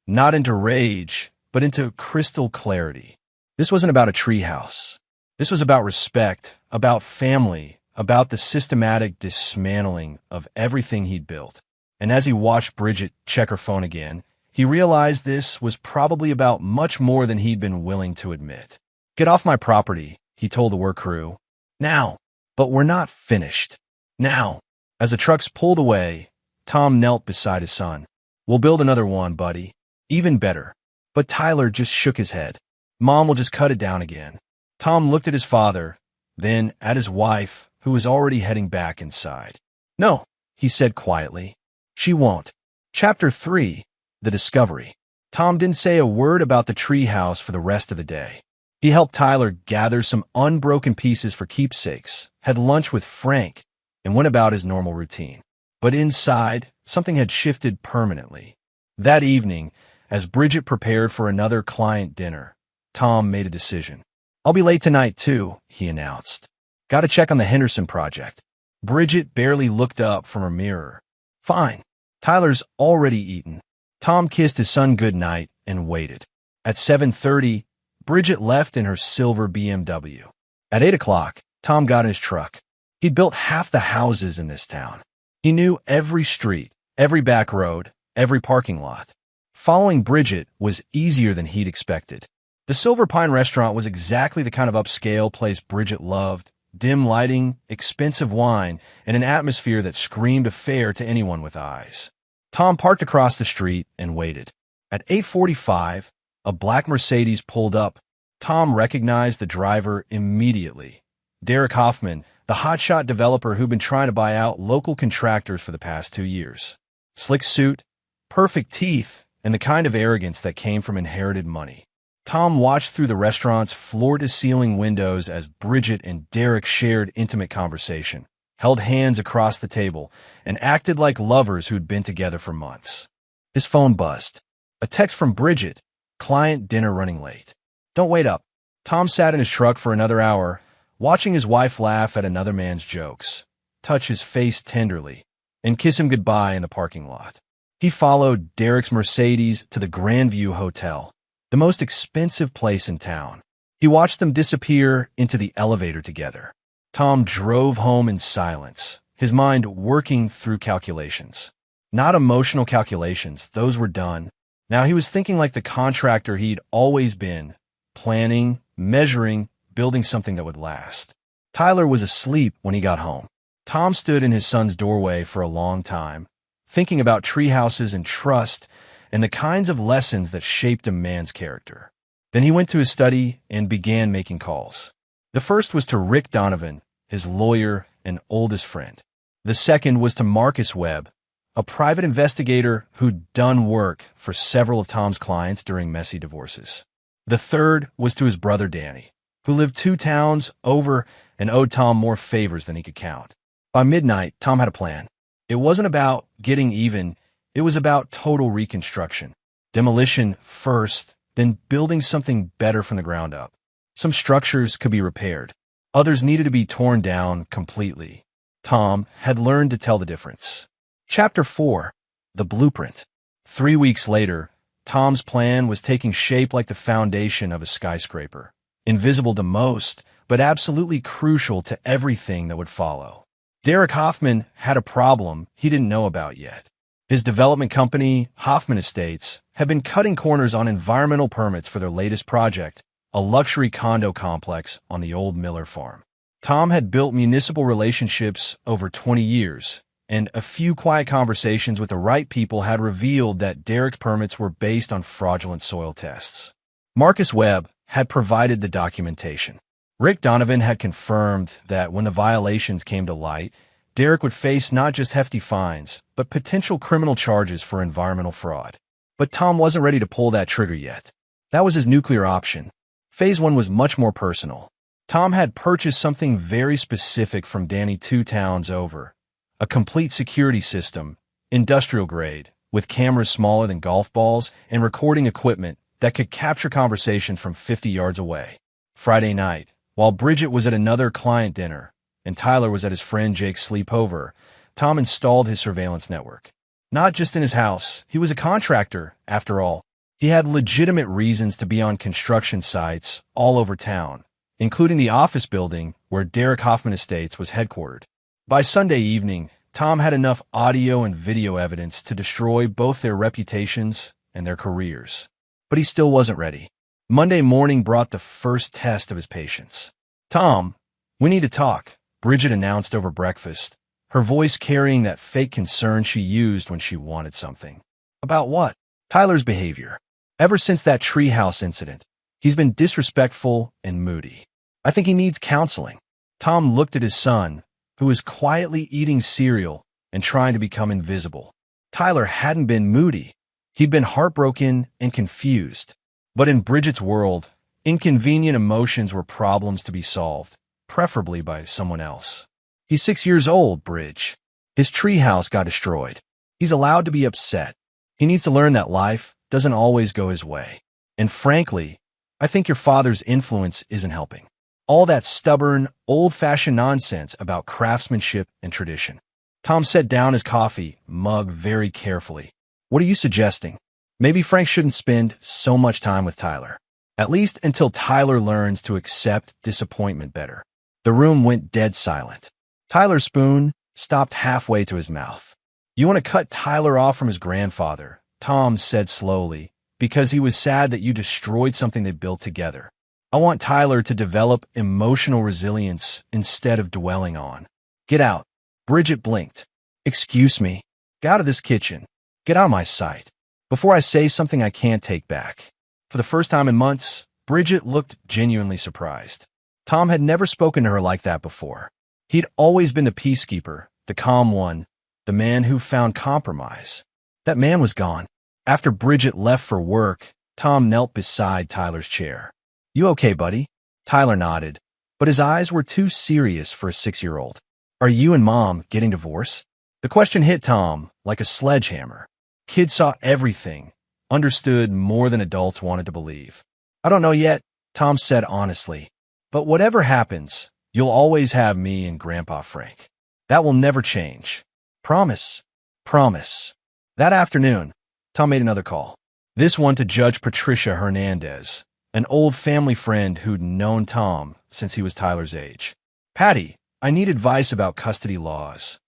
not into rage, but into crystal clarity. This wasn't about a treehouse. This was about respect, about family, about the systematic dismantling of everything he'd built. And as he watched Bridget check her phone again, he realized this was probably about much more than he'd been willing to admit. "Get off my property," he told the work crew. "Now." "But we're not finished." "Now." As the trucks pulled away, Tom knelt beside his son. "We'll build another one, buddy. Even better." But Tyler just shook his head. "Mom will just cut it down again." Tom looked at his father, then at his wife, who was already heading back inside. "No," he said quietly. "She won't." Chapter 3, The Discovery. Tom didn't say a word about the treehouse for the rest of the day. He helped Tyler gather some unbroken pieces for keepsakes, had lunch with Frank, and went about his normal routine. But inside, something had shifted permanently. That evening, as Bridget prepared for another client dinner, Tom made a decision. "I'll be late tonight, too," he announced. "Got to check on the Henderson project." Bridget barely looked up from her mirror. "Fine. Tyler's already eaten." Tom kissed his son goodnight and waited. At 7:30, Bridget left in her silver BMW. At 8 o'clock, Tom got in his truck. He'd built half the houses in this town. He knew every street, every back road, every parking lot. Following Bridget was easier than he'd expected. The Silver Pine restaurant was exactly the kind of upscale place Bridget loved. Dim lighting, expensive wine, and an atmosphere that screamed affair to anyone with eyes. Tom parked across the street and waited. At 8:45, a black Mercedes pulled up. Tom recognized the driver immediately. Derek Hoffman, the hotshot developer who'd been trying to buy out local contractors for the past 2 years. Slick suit, perfect teeth, and the kind of arrogance that came from inherited money. Tom watched through the restaurant's floor-to-ceiling windows as Bridget and Derek shared intimate conversation, held hands across the table, and acted like lovers who'd been together for months. His phone buzzed. A text from Bridget. "Client dinner running late. Don't wait up." Tom sat in his truck for another hour, watching his wife laugh at another man's jokes, touch his face tenderly, and kiss him goodbye in the parking lot. He followed Derek's Mercedes to the Grandview Hotel, the most expensive place in town. He watched them disappear into the elevator together. Tom drove home in silence, his mind working through calculations. Not emotional calculations, those were done. Now he was thinking like the contractor he'd always been, planning, measuring, building something that would last. Tyler was asleep when he got home. Tom stood in his son's doorway for a long time, thinking about tree houses and trust and the kinds of lessons that shaped a man's character. Then he went to his study and began making calls. The first was to Rick Donovan, his lawyer and oldest friend. The second was to Marcus Webb, a private investigator who'd done work for several of Tom's clients during messy divorces. The third was to his brother Danny, who lived 2 towns over and owed Tom more favors than he could count. By midnight, Tom had a plan. It wasn't about getting even, it was about total reconstruction. Demolition first, then building something better from the ground up. Some structures could be repaired. Others needed to be torn down completely. Tom had learned to tell the difference. Chapter 4. The Blueprint. 3 weeks later, Tom's plan was taking shape like the foundation of a skyscraper. Invisible to most, but absolutely crucial to everything that would follow. Derek Hoffman had a problem he didn't know about yet. His development company, Hoffman Estates, had been cutting corners on environmental permits for their latest project, a luxury condo complex on the old Miller farm. Tom had built municipal relationships over 20 years, and a few quiet conversations with the right people had revealed that Derek's permits were based on fraudulent soil tests. Marcus Webb had provided the documentation. Rick Donovan had confirmed that when the violations came to light, Derek would face not just hefty fines, but potential criminal charges for environmental fraud. But Tom wasn't ready to pull that trigger yet. That was his nuclear option. Phase 1 was much more personal. Tom had purchased something very specific from Danny 2 towns over. A complete security system, industrial grade, with cameras smaller than golf balls and recording equipment that could capture conversations from 50 yards away. Friday night, while Bridget was at another client dinner and Tyler was at his friend Jake's sleepover, Tom installed his surveillance network. Not just in his house, he was a contractor, after all. He had legitimate reasons to be on construction sites all over town, including the office building where Derek Hoffman Estates was headquartered. By Sunday evening, Tom had enough audio and video evidence to destroy both their reputations and their careers. But he still wasn't ready. Monday morning brought the first test of his patience. "Tom, we need to talk," Bridget announced over breakfast, her voice carrying that fake concern she used when she wanted something. "About what?" "Tyler's behavior. Ever since that treehouse incident, he's been disrespectful and moody. I think he needs counseling." Tom looked at his son, who was quietly eating cereal and trying to become invisible. Tyler hadn't been moody. He'd been heartbroken and confused. But in Bridget's world, inconvenient emotions were problems to be solved, preferably by someone else. "He's 6 years old, Bridge. His treehouse got destroyed. He's allowed to be upset. He needs to learn that life doesn't always go his way. And frankly, I think your father's influence isn't helping. All that stubborn, old-fashioned nonsense about craftsmanship and tradition." Tom set down his coffee mug very carefully. "What are you suggesting?" "Maybe Frank shouldn't spend so much time with Tyler. At least until Tyler learns to accept disappointment better." The room went dead silent. Tyler's spoon stopped halfway to his mouth. "You want to cut Tyler off from his grandfather," Tom said slowly, "because he was sad that you destroyed something they built together. I want Tyler to develop emotional resilience instead of dwelling on." "Get out." Bridget blinked. "Excuse me. Get out of this kitchen. Get out of my sight before I say something I can't take back." For the first time in months, Bridget looked genuinely surprised. Tom had never spoken to her like that before. He'd always been the peacekeeper, the calm one, the man who found compromise. That man was gone. After Bridget left for work, Tom knelt beside Tyler's chair. "You okay, buddy?" Tyler nodded, but his eyes were too serious for a 6-year-old. "Are you and Mom getting divorced?" The question hit Tom like a sledgehammer. Kids saw everything, understood more than adults wanted to believe. "I don't know yet," Tom said honestly. "But whatever happens, you'll always have me and Grandpa Frank. That will never change. Promise." "Promise." That afternoon, Tom made another call. This one to Judge Patricia Hernandez, an old family friend who'd known Tom since he was Tyler's age. "Patty, I need advice about custody laws."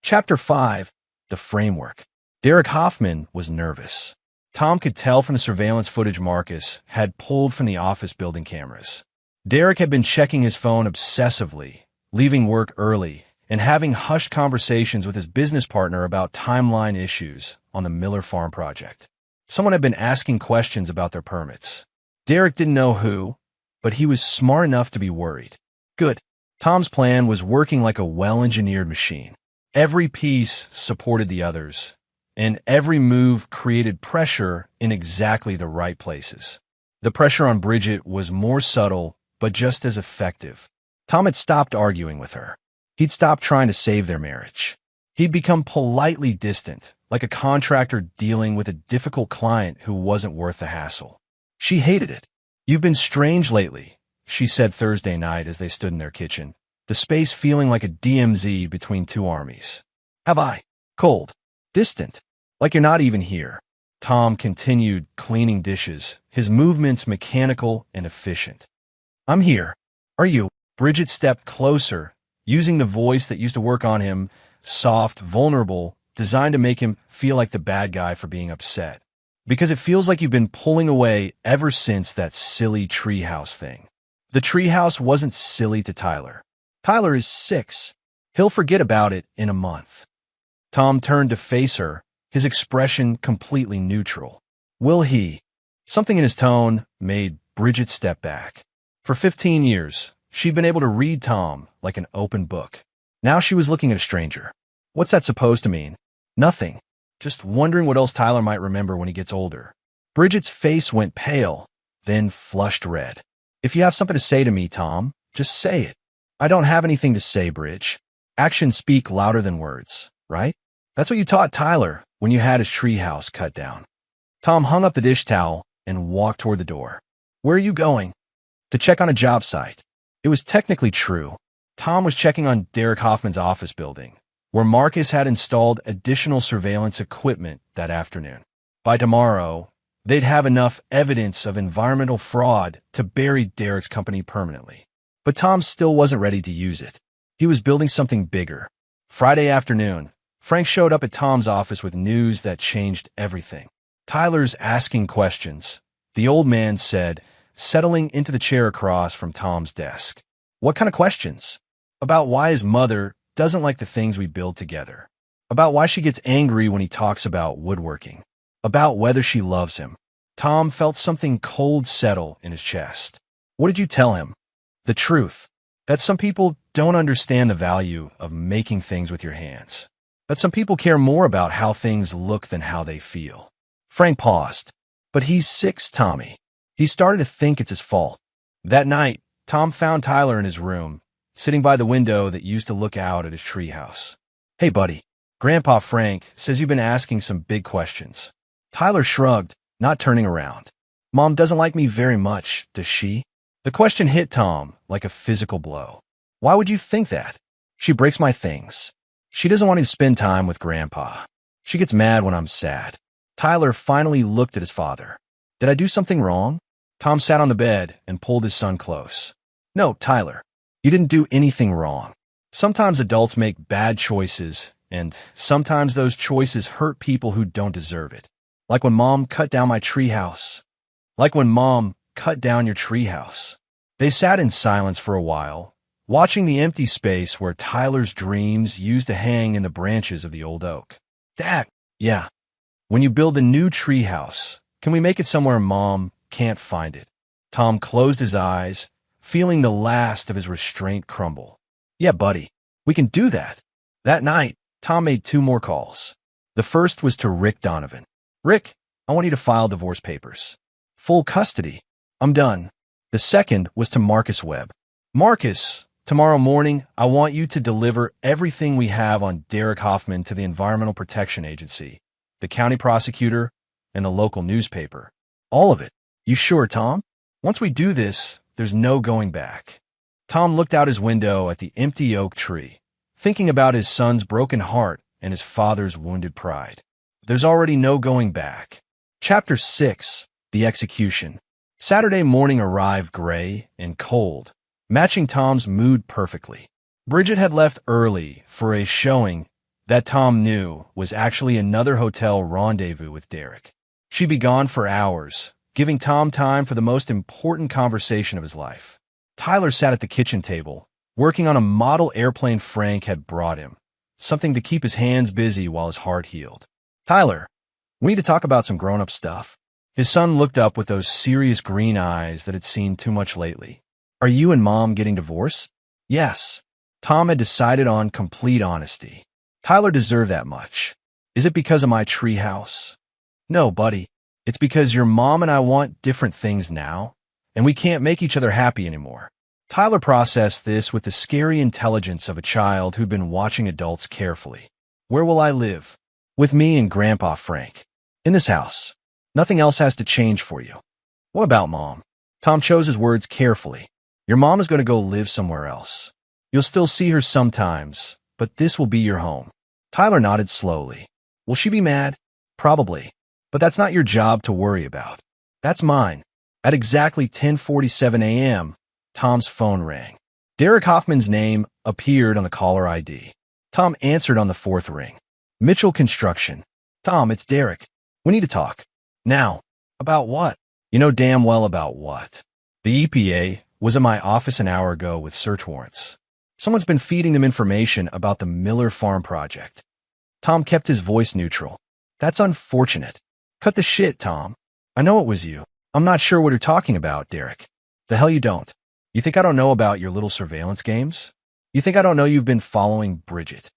Chapter 5. The Framework. Derek Hoffman was nervous. Tom could tell from the surveillance footage Marcus had pulled from the office building cameras. Derek had been checking his phone obsessively, leaving work early, and having hushed conversations with his business partner about timeline issues on the Miller Farm project. Someone had been asking questions about their permits. Derek didn't know who, but he was smart enough to be worried. Good. Tom's plan was working like a well-engineered machine. Every piece supported the others, and every move created pressure in exactly the right places. The pressure on Bridget was more subtle, but just as effective. Tom had stopped arguing with her. He'd stopped trying to save their marriage. He'd become politely distant, like a contractor dealing with a difficult client who wasn't worth the hassle. She hated it. "You've been strange lately," she said Thursday night as they stood in their kitchen, the space feeling like a DMZ between two armies. "Have I? Cold. Distant. Like you're not even here." Tom continued cleaning dishes, his movements mechanical and efficient. "I'm here. Are you?" Bridget stepped closer, using the voice that used to work on him, soft, vulnerable, designed to make him feel like the bad guy for being upset. "Because it feels like you've been pulling away ever since that silly treehouse thing." The treehouse wasn't silly to Tyler. Tyler is 6. He'll forget about it in a month. Tom turned to face her, his expression completely neutral. "Will he?" Something in his tone made Bridget step back. For 15 years, she'd been able to read Tom like an open book. Now she was looking at a stranger. What's that supposed to mean? Nothing. Just wondering what else Tyler might remember when he gets older. Bridget's face went pale, then flushed red. "If you have something to say to me, Tom, just say it." "I don't have anything to say, Bridge. Actions speak louder than words, right? That's what you taught Tyler when you had his treehouse cut down." Tom hung up the dish towel and walked toward the door. "Where are you going?" "To check on a job site." It was technically true. Tom was checking on Derek Hoffman's office building, where Marcus had installed additional surveillance equipment that afternoon. By tomorrow, they'd have enough evidence of environmental fraud to bury Derek's company permanently. But Tom still wasn't ready to use it. He was building something bigger. Friday afternoon, Frank showed up at Tom's office with news that changed everything. "Tyler's asking questions," the old man said, settling into the chair across from Tom's desk. "What kind of questions?" "About why his mother doesn't like the things we build together. About why she gets angry when he talks about woodworking. About whether she loves him." Tom felt something cold settle in his chest. "What did you tell him?" "The truth. That some people don't understand the value of making things with your hands. That some people care more about how things look than how they feel." Frank paused. "But he's 6, Tommy." He started to think it's his fault. That night, Tom found Tyler in his room, sitting by the window that used to look out at his treehouse. "Hey, buddy. Grandpa Frank says you've been asking some big questions." Tyler shrugged, not turning around. "Mom doesn't like me very much, does she?" The question hit Tom like a physical blow. "Why would you think that?" "She breaks my things. She doesn't want me to spend time with Grandpa. She gets mad when I'm sad." Tyler finally looked at his father. "Did I do something wrong?" Tom sat on the bed and pulled his son close. "No, Tyler, you didn't do anything wrong. Sometimes adults make bad choices, and sometimes those choices hurt people who don't deserve it. Like when Mom cut down my treehouse. Like when Mom cut down your treehouse." They sat in silence for a while, watching the empty space where Tyler's dreams used to hang in the branches of the old oak. "Dad, yeah. When you build a new treehouse, can we make it somewhere Mom can't find it?" Tom closed his eyes, feeling the last of his restraint crumble. "Yeah, buddy, we can do that." That night, Tom made 2 more calls. The first was to Rick Donovan. "Rick, I want you to file divorce papers. Full custody. I'm done." The second was to Marcus Webb. "Marcus, tomorrow morning, I want you to deliver everything we have on Derek Hoffman to the Environmental Protection Agency, the county prosecutor, and the local newspaper. All of it. You sure, Tom? Once we do this, there's no going back." Tom looked out his window at the empty oak tree, thinking about his son's broken heart and his father's wounded pride. There's already no going back. Chapter 6, The Execution. Saturday morning arrived gray and cold, matching Tom's mood perfectly. Bridget had left early for a showing that Tom knew was actually another hotel rendezvous with Derek. She'd be gone for hours, giving Tom time for the most important conversation of his life. Tyler sat at the kitchen table, working on a model airplane Frank had brought him, something to keep his hands busy while his heart healed. "Tyler, we need to talk about some grown-up stuff." His son looked up with those serious green eyes that had seen too much lately. "Are you and Mom getting divorced?" "Yes." Tom had decided on complete honesty. Tyler deserved that much. "Is it because of my tree house?" "No, buddy. It's because your mom and I want different things now, and we can't make each other happy anymore." Tyler processed this with the scary intelligence of a child who'd been watching adults carefully. "Where will I live?" "With me and Grandpa Frank. In this house. Nothing else has to change for you." "What about Mom?" Tom chose his words carefully. "Your mom is going to go live somewhere else. You'll still see her sometimes, but this will be your home." Tyler nodded slowly. "Will she be mad?" "Probably. But that's not your job to worry about. That's mine." At exactly 10:47 a.m., Tom's phone rang. Derek Hoffman's name appeared on the caller ID. Tom answered on the fourth ring. "Mitchell Construction." "Tom, it's Derek. We need to talk." "Now." "About what?" "You know damn well about what. The EPA was in my office an hour ago with search warrants. Someone's been feeding them information about the Miller Farm project." Tom kept his voice neutral. "That's unfortunate." "Cut the shit, Tom. I know it was you." "I'm not sure what you're talking about, Derek." "The hell you don't. You think I don't know about your little surveillance games? You think I don't know you've been following Bridget?"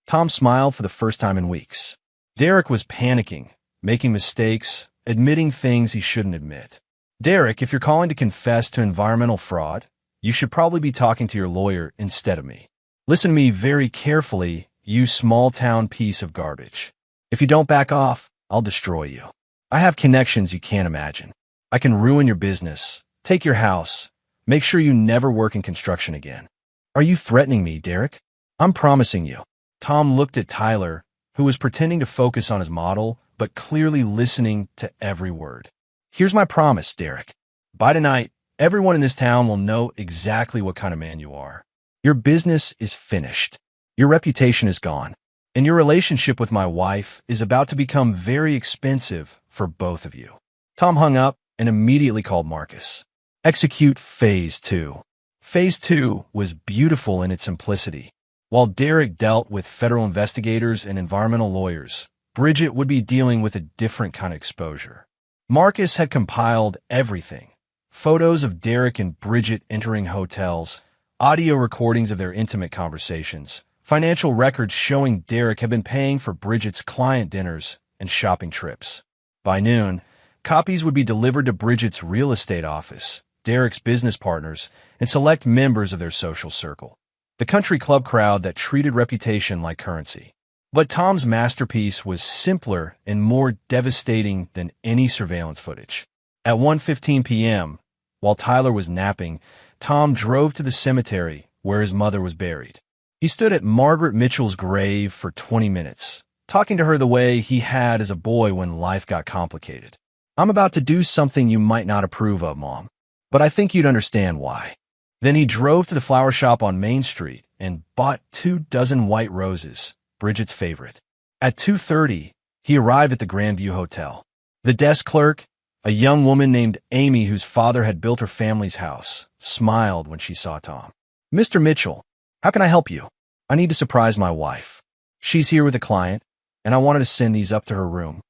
Tom smiled for the first time in weeks. Derek was panicking, making mistakes, admitting things he shouldn't admit. "Derek, if you're calling to confess to environmental fraud, you should probably be talking to your lawyer instead of me. Listen to me very carefully, you small-town piece of garbage. If you don't back off, I'll destroy you. I have connections you can't imagine. I can ruin your business, take your house, make sure you never work in construction again." "Are you threatening me, Derek?" "I'm promising you." Tom looked at Tyler, who was pretending to focus on his model, but clearly listening to every word. "Here's my promise, Derek. By tonight, everyone in this town will know exactly what kind of man you are. Your business is finished. Your reputation is gone. And your relationship with my wife is about to become very expensive for both of you." Tom hung up and immediately called Marcus. "Execute Phase 2. Phase 2 was beautiful in its simplicity. While Derek dealt with federal investigators and environmental lawyers, Bridget would be dealing with a different kind of exposure. Marcus had compiled everything. Photos of Derek and Bridget entering hotels, audio recordings of their intimate conversations, financial records showing Derek had been paying for Bridget's client dinners and shopping trips. By noon, copies would be delivered to Bridget's real estate office, Derek's business partners, and select members of their social circle. The country club crowd that treated reputation like currency. But Tom's masterpiece was simpler and more devastating than any surveillance footage. At 1:15 p.m., while Tyler was napping, Tom drove to the cemetery where his mother was buried. He stood at Margaret Mitchell's grave for 20 minutes, talking to her the way he had as a boy when life got complicated. "I'm about to do something you might not approve of, Mom, but I think you'd understand why." Then he drove to the flower shop on Main Street and bought 24 white roses, Bridget's favorite. At 2:30, he arrived at the Grandview Hotel. The desk clerk, a young woman named Amy whose father had built her family's house, smiled when she saw Tom. "Mr. Mitchell, how can I help you?" "I need to surprise my wife. She's here with a client, and I wanted to send these up to her room."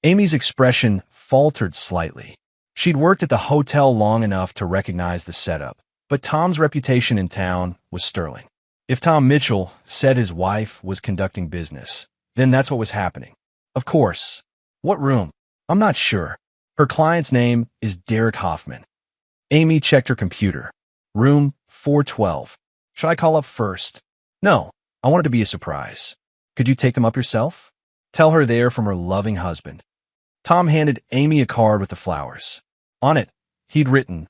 Amy's expression faltered slightly. She'd worked at the hotel long enough to recognize the setup, but Tom's reputation in town was sterling. If Tom Mitchell said his wife was conducting business, then that's what was happening. "Of course. What room?" "I'm not sure. Her client's name is Derek Hoffman." Amy checked her computer. "Room 412. Should I call up first?" "No, I want it to be a surprise. Could you take them up yourself?" "Tell her they're from her loving husband." Tom handed Amy a card with the flowers. On it, he'd written,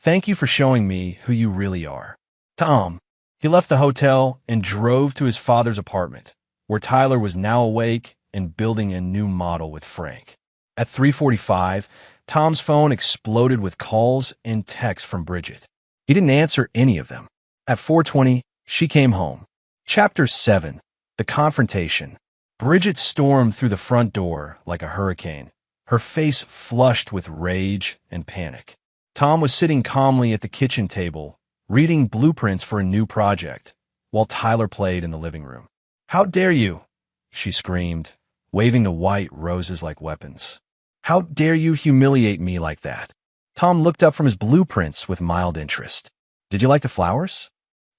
"Thank you for showing me who you really are, Tom." He left the hotel and drove to his father's apartment, where Tyler was now awake and building a new model with Frank. At 3:45, Tom's phone exploded with calls and texts from Bridget. He didn't answer any of them. At 4:20, she came home. Chapter 7. The confrontation. Bridget stormed through the front door like a hurricane, her face flushed with rage and panic. Tom was sitting calmly at the kitchen table, reading blueprints for a new project, while Tyler played in the living room. "How dare you?" she screamed, waving the white roses like weapons. "How dare you humiliate me like that?" Tom looked up from his blueprints with mild interest. "Did you like the flowers?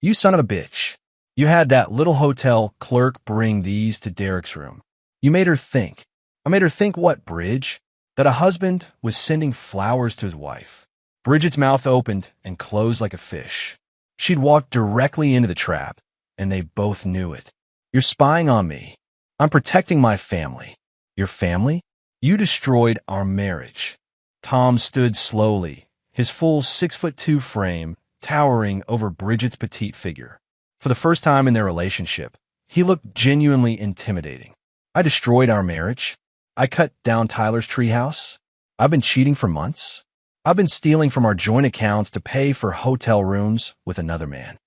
You son of a bitch. You had that little hotel clerk bring these to Derek's room. You made her think." "I made her think what, Bridge? That a husband was sending flowers to his wife." Bridget's mouth opened and closed like a fish. She'd walked directly into the trap, and they both knew it. "You're spying on me. I'm protecting my family." "Your family? You destroyed our marriage." Tom stood slowly, his full 6'2" frame towering over Bridget's petite figure. For the first time in their relationship, he looked genuinely intimidating. "I destroyed our marriage. I cut down Tyler's treehouse. I've been cheating for months. I've been stealing from our joint accounts to pay for hotel rooms with another man."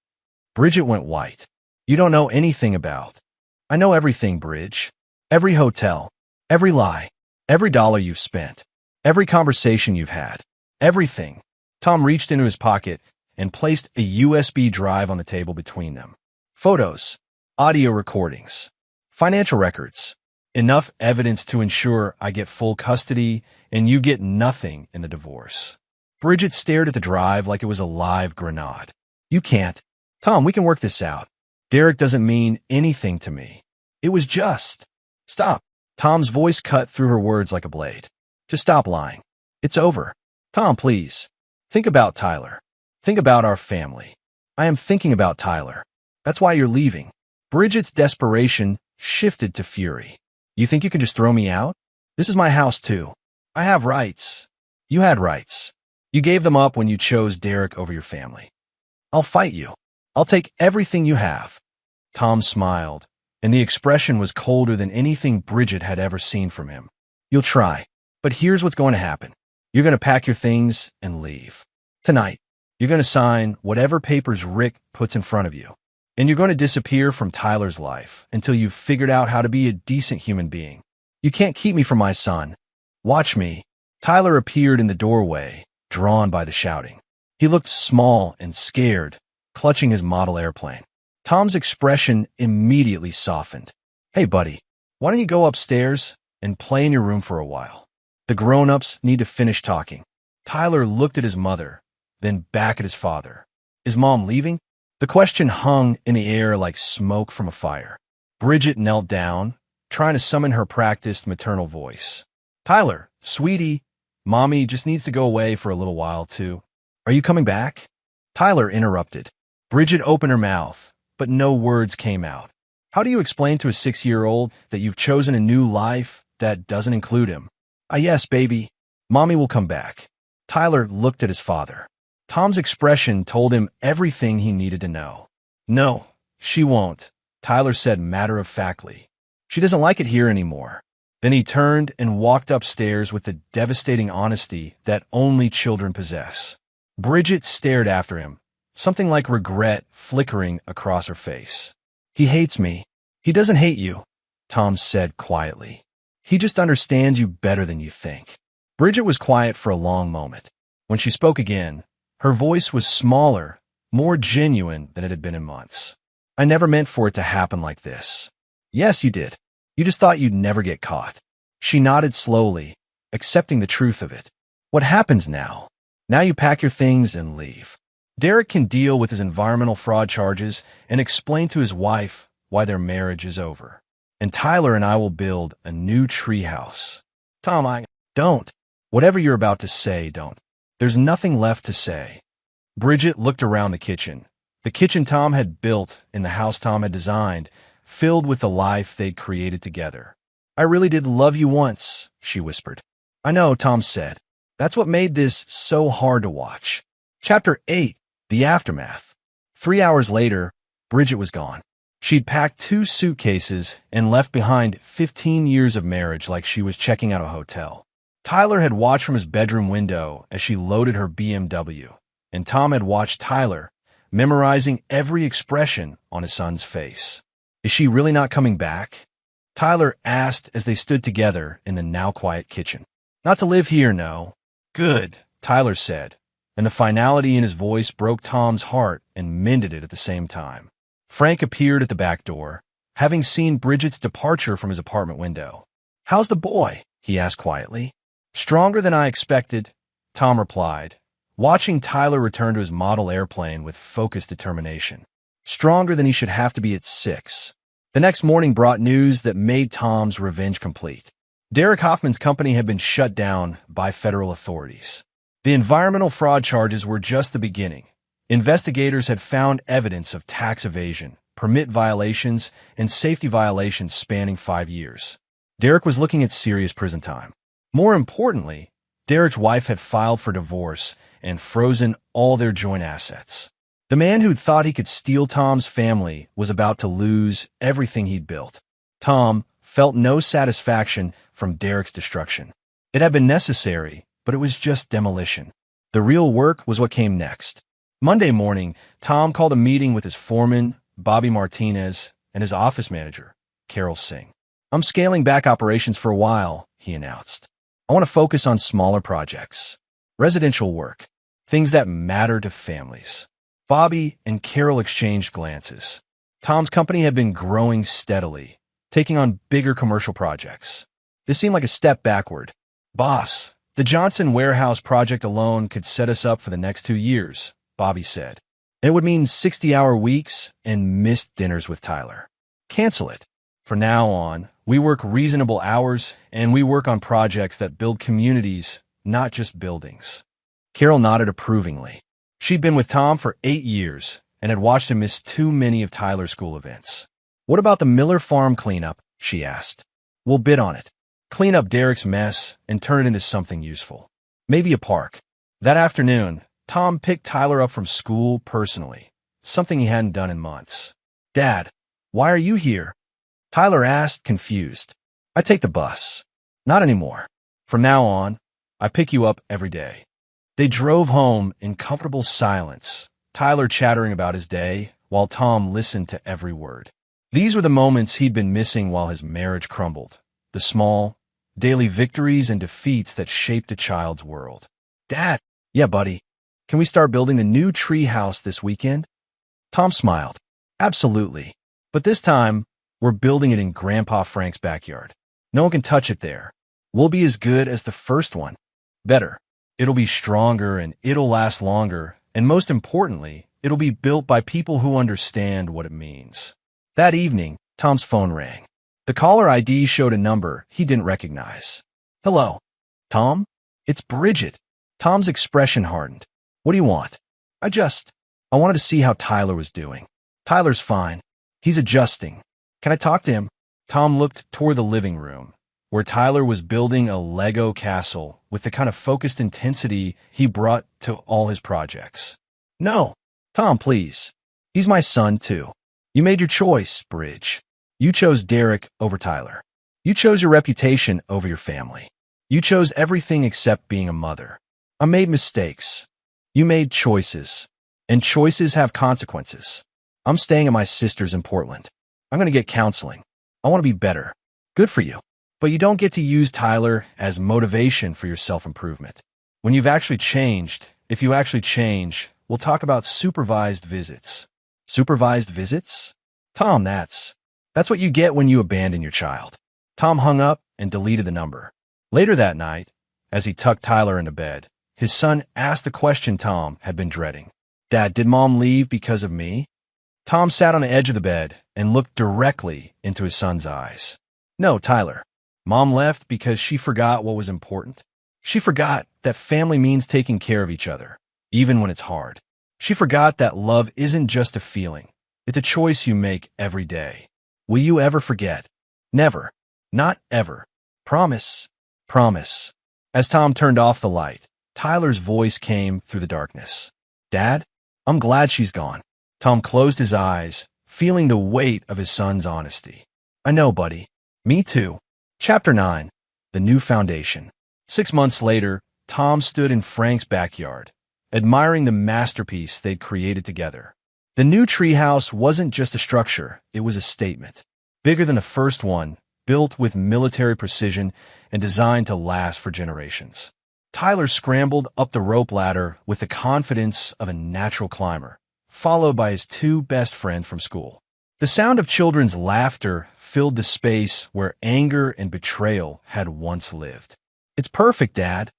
Bridget went white. "You don't know anything about." "I know everything, Bridge. Every hotel, every lie, every dollar you've spent, every conversation you've had, everything." Tom reached into his pocket and placed a USB drive on the table between them. "Photos, audio recordings, financial records, enough evidence to ensure I get full custody and you get nothing in the divorce." Bridget stared at the drive like it was a live grenade. "You can't. Tom, we can work this out. Derek doesn't mean anything to me. It was just..." "Stop." Tom's voice cut through her words like a blade. "Just stop lying. It's over. Tom, please. Think about Tyler. Think about our family." "I am thinking about Tyler. That's why you're leaving." Bridget's desperation shifted to fury. "You think you can just throw me out? This is my house too. I have rights. You had rights. You gave them up when you chose Derek over your family. I'll fight you. I'll take everything you have." Tom smiled, and the expression was colder than anything Bridget had ever seen from him. "You'll try, but here's what's going to happen. You're going to pack your things and leave. Tonight, you're going to sign whatever papers Rick puts in front of you, and you're going to disappear from Tyler's life until you've figured out how to be a decent human being. You can't keep me from my son. Watch me." Tyler appeared in the doorway, drawn by the shouting. He looked small and scared, clutching his model airplane. Tom's expression immediately softened. "Hey, buddy, why don't you go upstairs and play in your room for a while? The grown-ups need to finish talking." Tyler looked at his mother, then back at his father. "Is Mom leaving?" The question hung in the air like smoke from a fire. Bridget knelt down, trying to summon her practiced maternal voice. "Tyler, sweetie, Mommy just needs to go away for a little while, too. Are you coming back?" Tyler interrupted. Bridget opened her mouth, but no words came out. "How do you explain to a 6-year-old that you've chosen a new life that doesn't include him?" Yes, baby. Mommy will come back." Tyler looked at his father. Tom's expression told him everything he needed to know. "No, she won't," Tyler said matter-of-factly. "She doesn't like it here anymore." Then he turned and walked upstairs with the devastating honesty that only children possess. Bridget stared after him, something like regret flickering across her face. "He hates me." "He doesn't hate you," Tom said quietly. "He just understands you better than you think." Bridget was quiet for a long moment. When she spoke again, her voice was smaller, more genuine than it had been in months. "I never meant for it to happen like this." "Yes, you did. You just thought you'd never get caught." She nodded slowly, accepting the truth of it. "What happens now? Now you pack your things and leave. Derek can deal with his environmental fraud charges and explain to his wife why their marriage is over. And Tyler and I will build a new treehouse." "Tom, Don't. Whatever you're about to say, don't. There's nothing left to say." Bridget looked around the kitchen Tom had built in the house Tom had designed, filled with the life they'd created together. "I really did love you once," she whispered. "I know," Tom said. "That's what made this so hard to watch." Chapter 8. The Aftermath. 3 hours later, Bridget was gone. She'd packed 2 suitcases and left behind 15 years of marriage like she was checking out a hotel. Tyler had watched from his bedroom window as she loaded her BMW, and Tom had watched Tyler, memorizing every expression on his son's face. Is she really not coming back? Tyler asked as they stood together in the now-quiet kitchen. Not to live here, no. Good, Tyler said, and the finality in his voice broke Tom's heart and mended it at the same time. Frank appeared at the back door, having seen Bridget's departure from his apartment window. How's the boy? He asked quietly. Stronger than I expected, Tom replied, watching Tyler return to his model airplane with focused determination. Stronger than he should have to be at 6. The next morning brought news that made Tom's revenge complete. Derek Hoffman's company had been shut down by federal authorities. The environmental fraud charges were just the beginning. Investigators had found evidence of tax evasion, permit violations, and safety violations spanning 5 years. Derek was looking at serious prison time. More importantly, Derek's wife had filed for divorce and frozen all their joint assets. The man who'd thought he could steal Tom's family was about to lose everything he'd built. Tom felt no satisfaction from Derek's destruction. It had been necessary, but it was just demolition. The real work was what came next. Monday morning, Tom called a meeting with his foreman, Bobby Martinez, and his office manager, Carol Singh. I'm scaling back operations for a while, he announced. I want to focus on smaller projects, residential work, things that matter to families. Bobby and Carol exchanged glances. Tom's company had been growing steadily, taking on bigger commercial projects. This seemed like a step backward. Boss, the Johnson warehouse project alone could set us up for the next 2 years, Bobby said. It would mean 60-hour weeks and missed dinners with Tyler. Cancel it. From now on, we work reasonable hours and we work on projects that build communities, not just buildings. Carol nodded approvingly. She'd been with Tom for 8 years and had watched him miss too many of Tyler's school events. What about the Miller Farm cleanup? She asked. We'll bid on it. Clean up Derek's mess and turn it into something useful. Maybe a park. That afternoon, Tom picked Tyler up from school personally, something he hadn't done in months. Dad, why are you here? Tyler asked, confused. I take the bus. Not anymore. From now on, I pick you up every day. They drove home in comfortable silence, Tyler chattering about his day while Tom listened to every word. These were the moments he'd been missing while his marriage crumbled, the small, daily victories and defeats that shaped a child's world. Dad, yeah, buddy, can we start building the new tree house this weekend? Tom smiled. Absolutely. But this time, we're building it in Grandpa Frank's backyard. No one can touch it there. We'll be as good as the first one. Better. It'll be stronger and it'll last longer, and most importantly, it'll be built by people who understand what it means. That evening, Tom's phone rang. The caller ID showed a number he didn't recognize. Hello. Tom? It's Bridget. Tom's expression hardened. What do you want? I wanted to see how Tyler was doing. Tyler's fine. He's adjusting. Can I talk to him? Tom looked toward the living room, where Tyler was building a Lego castle with the kind of focused intensity he brought to all his projects. No. Tom, please. He's my son, too. You made your choice, Bridge. You chose Derek over Tyler. You chose your reputation over your family. You chose everything except being a mother. I made mistakes. You made choices. And choices have consequences. I'm staying at my sister's in Portland. I'm going to get counseling. I want to be better. Good for you. But you don't get to use Tyler as motivation for your self-improvement. When you've actually changed, if you actually change, we'll talk about supervised visits. Supervised visits? Tom, that's what you get when you abandon your child. Tom hung up and deleted the number. Later that night, as he tucked Tyler into bed, his son asked the question Tom had been dreading. Dad, did Mom leave because of me? Tom sat on the edge of the bed and looked directly into his son's eyes. No, Tyler. Mom left because she forgot what was important. She forgot that family means taking care of each other, even when it's hard. She forgot that love isn't just a feeling. It's a choice you make every day. Will you ever forget? Never. Not ever. Promise. Promise. As Tom turned off the light, Tyler's voice came through the darkness. Dad, I'm glad she's gone. Tom closed his eyes, feeling the weight of his son's honesty. I know, buddy. Me too. Chapter 9. The New Foundation. 6 months later, Tom stood in Frank's backyard, admiring the masterpiece they'd created together. The new treehouse wasn't just a structure, it was a statement. Bigger than the first one, built with military precision and designed to last for generations. Tyler scrambled up the rope ladder with the confidence of a natural climber, followed by his two best friends from school. The sound of children's laughter filled the space where anger and betrayal had once lived. "It's perfect, Dad,"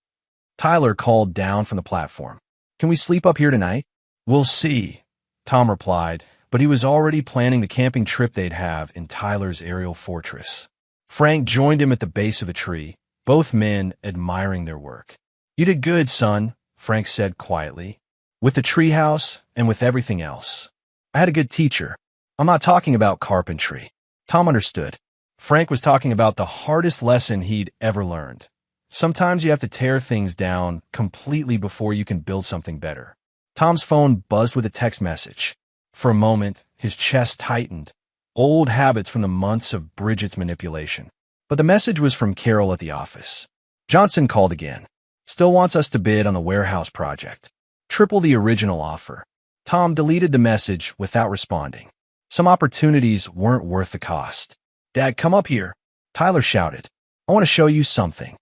Tyler called down from the platform. "Can we sleep up here tonight?" "We'll see," Tom replied, but he was already planning the camping trip they'd have in Tyler's aerial fortress. Frank joined him at the base of a tree, both men admiring their work. "You did good, son," Frank said quietly. "With the treehouse and with everything else. I had a good teacher. I'm not talking about carpentry." Tom understood. Frank was talking about the hardest lesson he'd ever learned. Sometimes you have to tear things down completely before you can build something better. Tom's phone buzzed with a text message. For a moment, his chest tightened. Old habits from the months of Bridget's manipulation. But the message was from Carol at the office. "Johnson called again. Still wants us to bid on the warehouse project. Triple the original offer." Tom deleted the message without responding. Some opportunities weren't worth the cost. "Dad, come up here," Tyler shouted. "I want to show you something."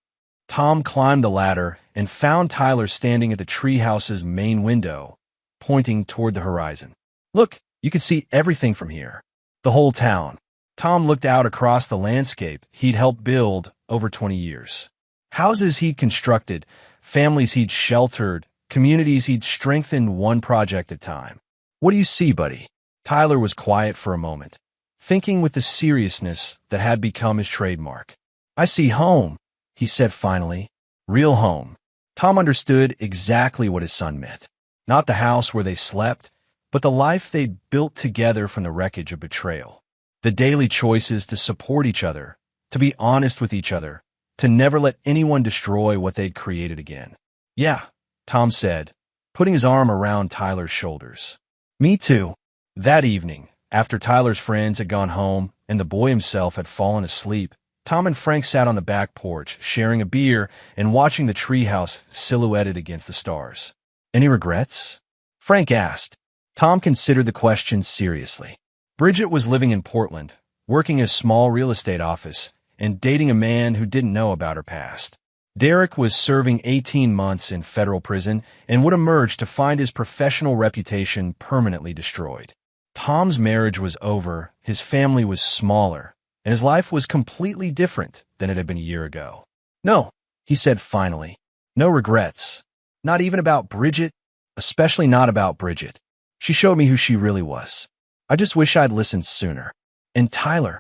Tom climbed the ladder and found Tyler standing at the treehouse's main window, pointing toward the horizon. "Look, you can see everything from here. The whole town." Tom looked out across the landscape he'd helped build over 20 years. Houses he'd constructed, families he'd sheltered, communities he'd strengthened one project at a time. "What do you see, buddy?" Tyler was quiet for a moment, thinking with the seriousness that had become his trademark. "I see home," he said finally. "Real home." Tom understood exactly what his son meant. Not the house where they slept, but the life they'd built together from the wreckage of betrayal. The daily choices to support each other, to be honest with each other, to never let anyone destroy what they'd created again. "Yeah," Tom said, putting his arm around Tyler's shoulders. "Me too." That evening, after Tyler's friends had gone home and the boy himself had fallen asleep, Tom and Frank sat on the back porch, sharing a beer and watching the treehouse silhouetted against the stars. "Any regrets?" Frank asked. Tom considered the question seriously. Bridget was living in Portland, working a small real estate office, and dating a man who didn't know about her past. Derek was serving 18 months in federal prison and would emerge to find his professional reputation permanently destroyed. Tom's marriage was over, his family was smaller, and his life was completely different than it had been a year ago. "No," he said finally. "No regrets. Not even about Bridget, especially not about Bridget. She showed me who she really was. I just wish I'd listened sooner. And Tyler."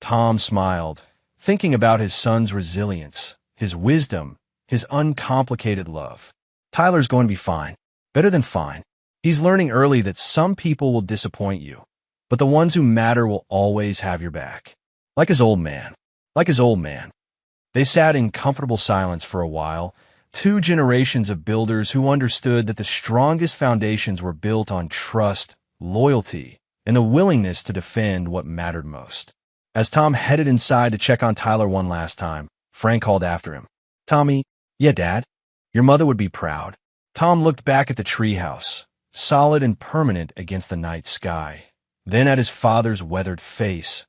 Tom smiled, thinking about his son's resilience, his wisdom, his uncomplicated love. "Tyler's going to be fine. Better than fine. He's learning early that some people will disappoint you, but the ones who matter will always have your back." Like his old man. Like his old man. They sat in comfortable silence for a while, two generations of builders who understood that the strongest foundations were built on trust, loyalty, and the willingness to defend what mattered most. As Tom headed inside to check on Tyler one last time, Frank called after him. "Tommy." "Yeah, Dad?" "Your mother would be proud." Tom looked back at the treehouse, solid and permanent against the night sky, then at his father's weathered face,